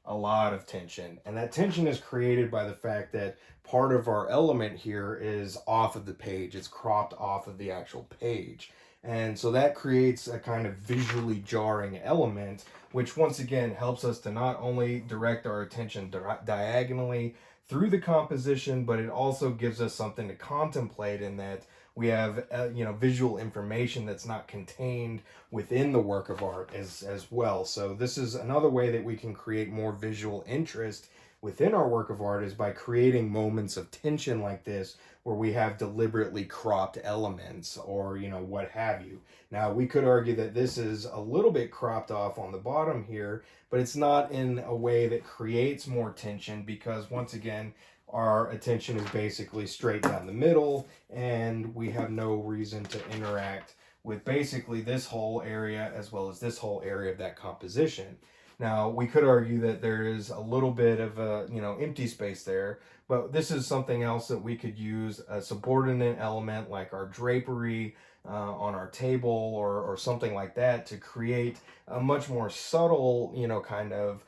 a lot of tension. And that tension is created by the fact that part of our element here is off of the page. It's cropped off of the actual page. And so that creates a kind of visually jarring element, which once again helps us to not only direct our attention diagonally through the composition, but it also gives us something to contemplate, in that we have you know, visual information that's not contained within the work of art as well. So this is another way that we can create more visual interest within our work of art, is by creating moments of tension like this, where we have deliberately cropped elements, or, you know, what have you. Now, we could argue that this is a little bit cropped off on the bottom here, but it's not in a way that creates more tension, because once again, our attention is basically straight down the middle, and we have no reason to interact with basically this whole area as well as this whole area of that composition. Now, we could argue that there is a little bit of a, you know, empty space there, but this is something else that we could use, a subordinate element like our drapery on our table, or something like that, to create a much more subtle, you know, kind of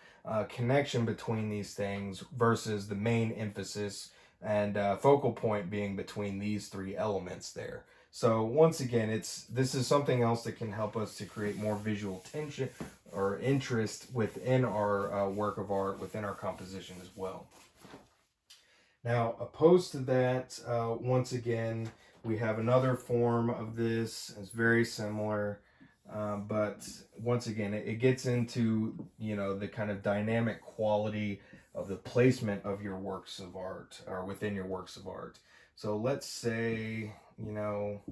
connection between these things, versus the main emphasis and focal point being between these three elements there. So once again, this is something else that can help us to create more visual tension or interest within our work of art, within our composition as well. Now, opposed to that, once again, we have another form of this. It's very similar, but once again, it gets into, you know, the kind of dynamic quality of the placement of your works of art, or within your works of art. So let's say, you know,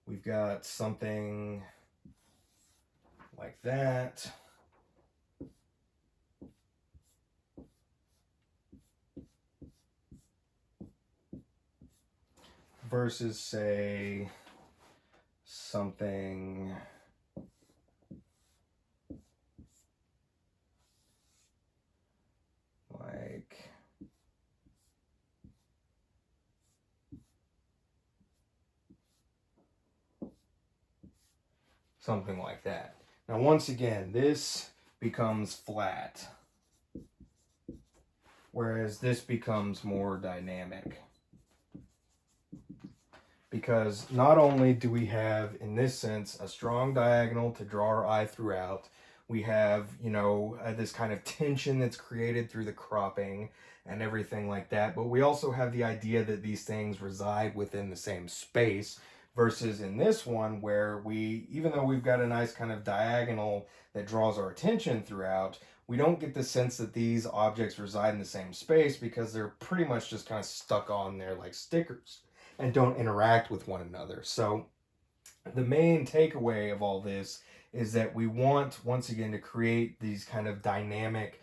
we've got something like that. Versus, say, something like that. Now, once again, this becomes flat, whereas this becomes more dynamic. Because not only do we have, in this sense, a strong diagonal to draw our eye throughout, We have, you know, this kind of tension that's created through the cropping and everything like that. But we also have the idea that these things reside within the same space, versus in this one where we, even though we've got a nice kind of diagonal that draws our attention throughout, we don't get the sense that these objects reside in the same space because they're pretty much just kind of stuck on there like stickers and don't interact with one another. So the main takeaway of all this is that we want, once again, to create these kind of dynamic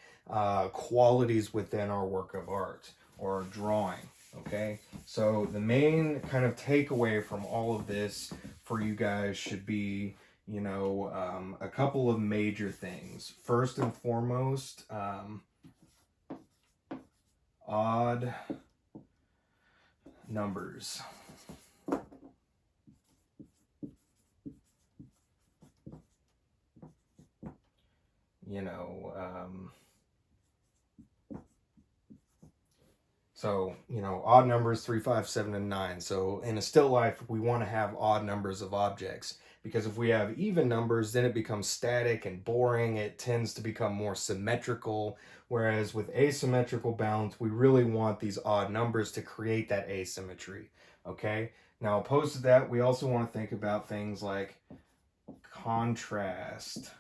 qualities within our work of art or drawing. Okay, so the main kind of takeaway from all of this for you guys should be, you know, a couple of major things. First and foremost, odd numbers. You know, so, you know, odd numbers 3, 5, 7, and 9. So in a still life, we want to have odd numbers of objects, because if we have even numbers, then it becomes static and boring. It tends to become more symmetrical. Whereas with asymmetrical balance, we really want these odd numbers to create that asymmetry. Okay. Now, opposed to that, we also want to think about things like contrast.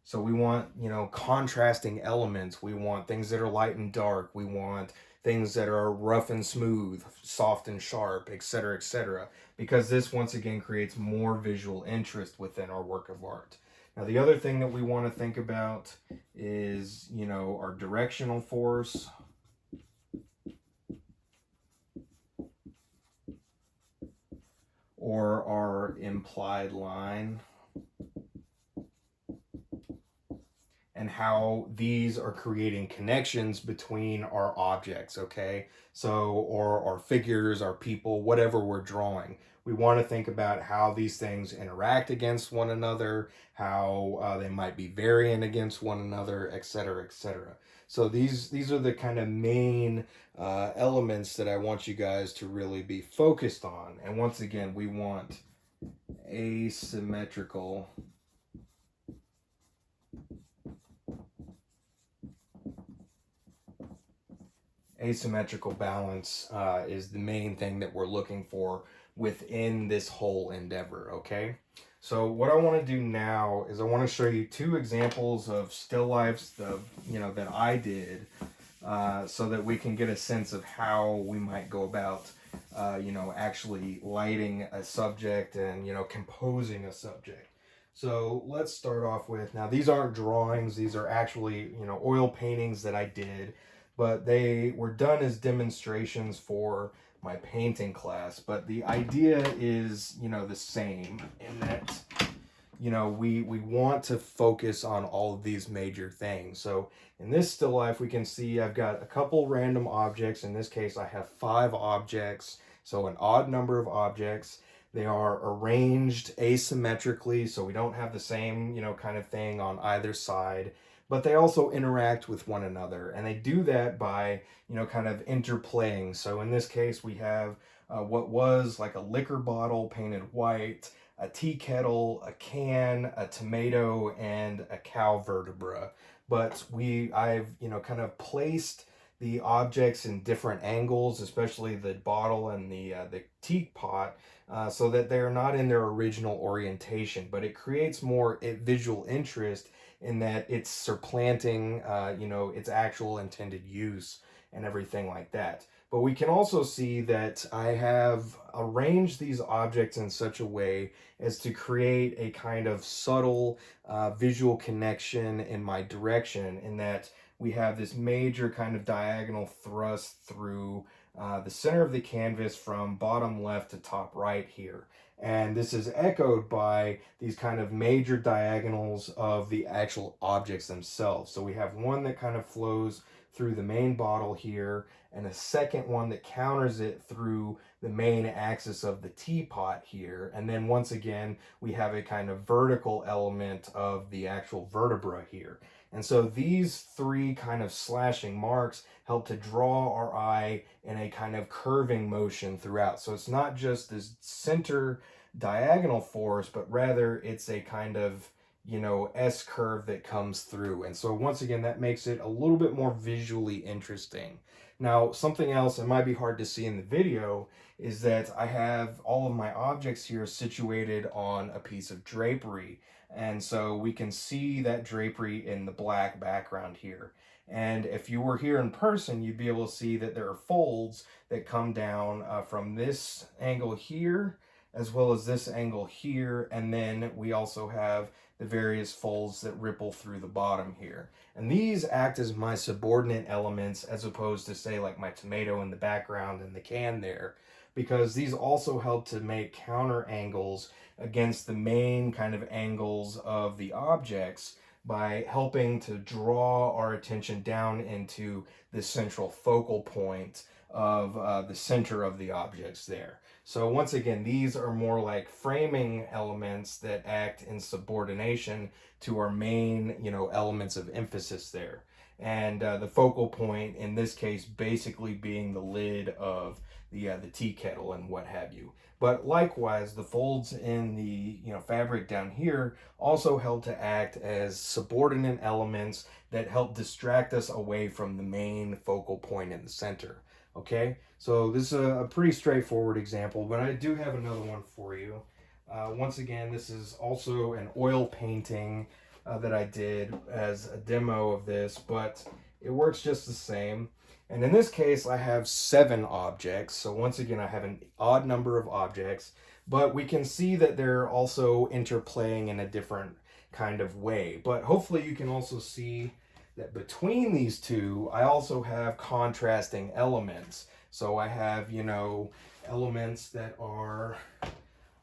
So we want, you know, contrasting elements. We want things that are light and dark. We want things that are rough and smooth, soft and sharp, etc., because this once again creates more visual interest within our work of art. Now, the other thing that we want to think about is, you know, our directional force. Or our implied line. And how these are creating connections between our objects, okay? So, or our figures, our people, whatever we're drawing. We want to think about how these things interact against one another, how they might be variant against one another, etc. So these are the kind of main elements that I want you guys to really be focused on. And once again, we want asymmetrical balance is the main thing that we're looking for within this whole endeavor. Okay, so what I want to do now is I want to show you two examples of still lifes that I did, so that we can get a sense of how we might go about actually lighting a subject and composing a subject. So let's start off with, now these aren't drawings, these are actually oil paintings that I did, but they were done as demonstrations for my painting class. But the idea is the same, in that we want to focus on all of these major things. So in this still life, we can see I've got a couple random objects. In this case, I have 5 objects, so an odd number of objects. They are arranged asymmetrically, so we don't have the same kind of thing on either side, but they also interact with one another, and they do that by kind of interplaying. So in this case, we have what was like a liquor bottle painted white, a tea kettle, a can, a tomato, and a cow vertebra. But I've kind of placed the objects in different angles, especially the bottle and the teapot, so that they're not in their original orientation. But it creates more visual interest in that it's supplanting its actual intended use and everything like that. But we can also see that I have arranged these objects in such a way as to create a kind of subtle visual connection in my direction, in that we have this major kind of diagonal thrust through the center of the canvas from bottom left to top right here. And this is echoed by these kind of major diagonals of the actual objects themselves. So we have one that kind of flows through the main bottle here, and a second one that counters it through the main axis of the teapot here. And then once again, we have a kind of vertical element of the actual vertebra here. And so these 3 kind of slashing marks help to draw our eye in a kind of curving motion throughout. So it's not just this center diagonal force, but rather it's a kind of you know, S curve that comes through. And so once again, that makes it a little bit more visually interesting. Now, something else that might be hard to see in the video is that I have all of my objects here situated on a piece of drapery. And so we can see that drapery in the black background here. And if you were here in person, you'd be able to see that there are folds that come down from this angle here, as well as this angle here. And then we also have the various folds that ripple through the bottom here. And these act as my subordinate elements as opposed to, say, like my tomato in the background and the can there, because these also help to make counter angles against the main kind of angles of the objects by helping to draw our attention down into the central focal point of the center of the objects there. So once again, these are more like framing elements that act in subordination to our main, you know, elements of emphasis there. And the focal point in this case basically being the lid of the tea kettle and what have you. But likewise, the folds in the, you know, fabric down here also help to act as subordinate elements that help distract us away from the main focal point in the center. Okay, so this is a pretty straightforward example, but I do have another one for you. Once again, this is also an oil painting that I did as a demo of this, but it works just the same. And in this case, I have 7 objects. So once again, I have an odd number of objects, but we can see that they're also interplaying in a different kind of way. But hopefully you can also see that between these two, I also have contrasting elements. So I have, you know, elements that are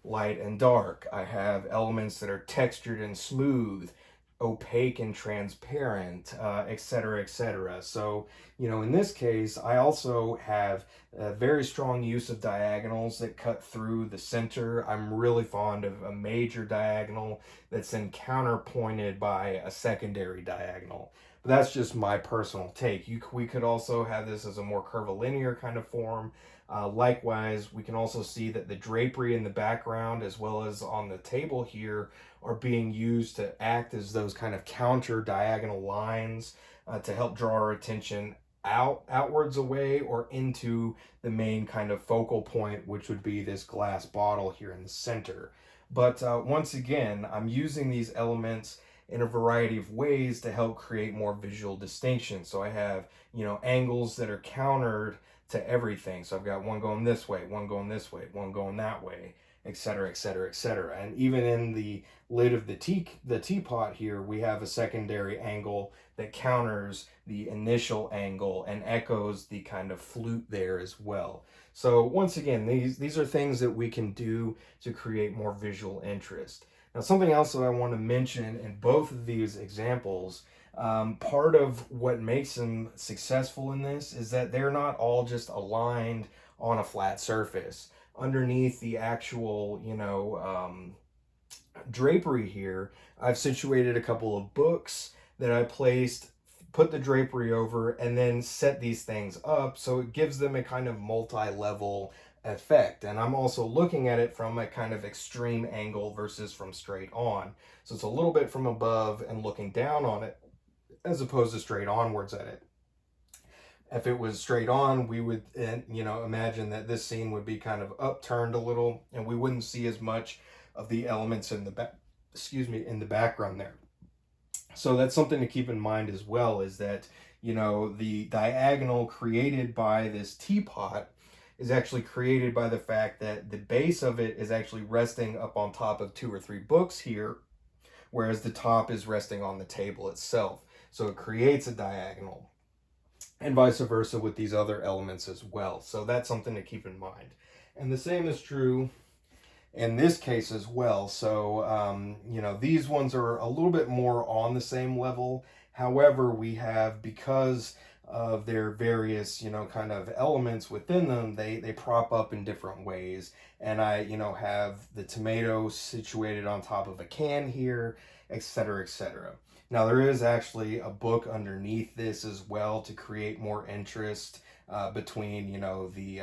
light and dark. I have elements that are textured and smooth, opaque and transparent, etc., etc. So, you know, in this case, I also have a very strong use of diagonals that cut through the center. I'm really fond of a major diagonal that's then counterpointed by a secondary diagonal. But that's just my personal take. We could also have this as a more curvilinear kind of form. Likewise, we can also see that the drapery in the background as well as on the table here are being used to act as those kind of counter diagonal lines to help draw our attention outwards away or into the main kind of focal point, which would be this glass bottle here in the center. But once again, I'm using these elements in a variety of ways to help create more visual distinction. So I have, you know, angles that are countered to everything. So I've got one going this way, one going this way, one going that way, etc., etc., etc. And even in the lid of the teapot here, we have a secondary angle that counters the initial angle and echoes the kind of flute there as well. So once again, these are things that we can do to create more visual interest. Now, something else that I want to mention in both of these examples, part of what makes them successful in this is that they're not all just aligned on a flat surface. Underneath the actual, you know, drapery here, I've situated a couple of books that I placed, put the drapery over, and then set these things up so it gives them a kind of multi-level effect. And I'm also looking at it from a kind of extreme angle versus from straight on. So it's a little bit from above and looking down on it as opposed to straight onwards at it. If it was straight on, we would, you know, imagine that this scene would be kind of upturned a little and we wouldn't see as much of the elements in the in the background there. So that's something to keep in mind as well, is that, you know, the diagonal created by this teapot is actually created by the fact that the base of it is actually resting up on top of 2 or 3 books here, whereas the top is resting on the table itself. So it creates a diagonal, and vice versa with these other elements as well. So that's something to keep in mind. And the same is true in this case as well. So, you know, these ones are a little bit more on the same level. However, we have, because of their various, you know, kind of elements within them, they prop up in different ways. And I, you know, have the tomato situated on top of a can here, etc., etc. Now, there is actually a book underneath this as well to create more interest between, you know, the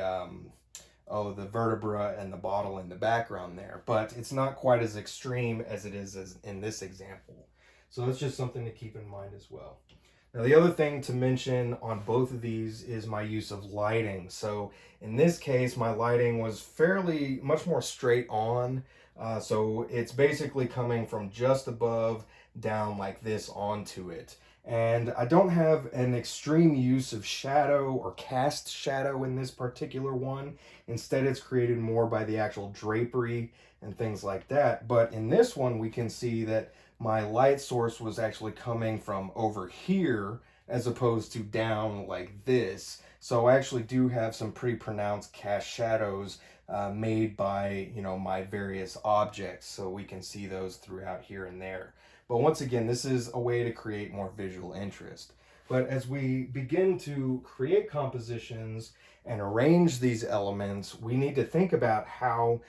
oh, the vertebra and the bottle in the background there. But it's not quite as extreme as it is as in this example. So that's just something to keep in mind as well. Now, the other thing to mention on both of these is my use of lighting. So in this case, my lighting was fairly much more straight on. So it's basically coming from just above down like this onto it. And I don't have an extreme use of shadow or cast shadow in this particular one. Instead, it's created more by the actual drapery and things like that. But in this one, we can see that my light source was actually coming from over here as opposed to down like this. So I actually do have some pretty pronounced cast shadows made by, you know, my various objects. So we can see those throughout here and there. But once again, this is a way to create more visual interest. But as we begin to create compositions and arrange these elements, we need to think about how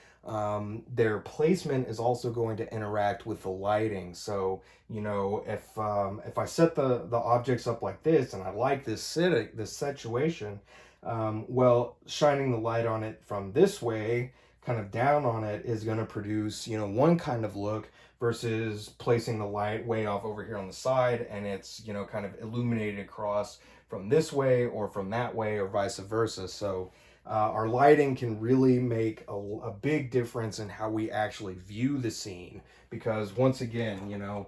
their placement is also going to interact with the lighting. So, you know, if I set the objects up like this and I like this situation, well, shining the light on it from this way, kind of down on it, is going to produce, you know, one kind of look versus placing the light way off over here on the side and it's, you know, kind of illuminated across from this way or from that way or vice versa. So our lighting can really make a big difference in how we actually view the scene, because once again, you know,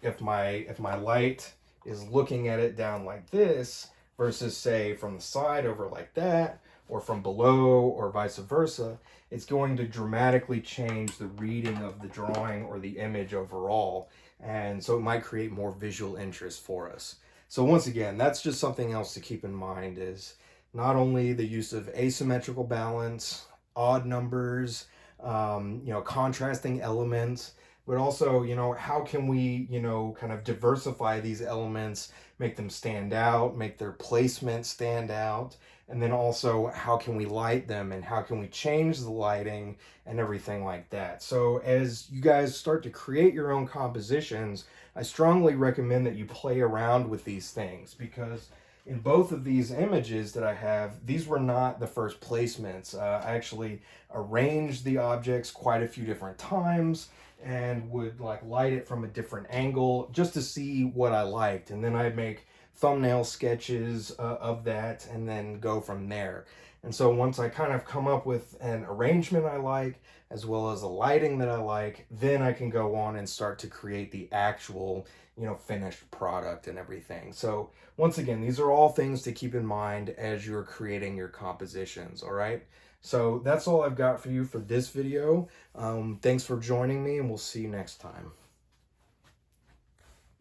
if my light is looking at it down like this versus say from the side over like that, or from below or vice versa, it's going to dramatically change the reading of the drawing or the image overall. And so it might create more visual interest for us. So once again, that's just something else to keep in mind, is not only the use of asymmetrical balance, odd numbers, you know, contrasting elements, but also, you know, how can we, you know, kind of diversify these elements, make them stand out, make their placement stand out, and then also how can we light them and how can we change the lighting and everything like that. So as you guys start to create your own compositions, I strongly recommend that you play around with these things, because in both of these images that I have, these were not the first placements. I actually arranged the objects quite a few different times and would like light it from a different angle just to see what I liked. And then I'd make thumbnail sketches of that and then go from there. And so once I kind of come up with an arrangement I like, as well as a lighting that I like, then I can go on and start to create the actual, you know, finished product and everything. So once again, these are all things to keep in mind as you're creating your compositions, all right? So that's all I've got for you for this video. Thanks for joining me, and we'll see you next time.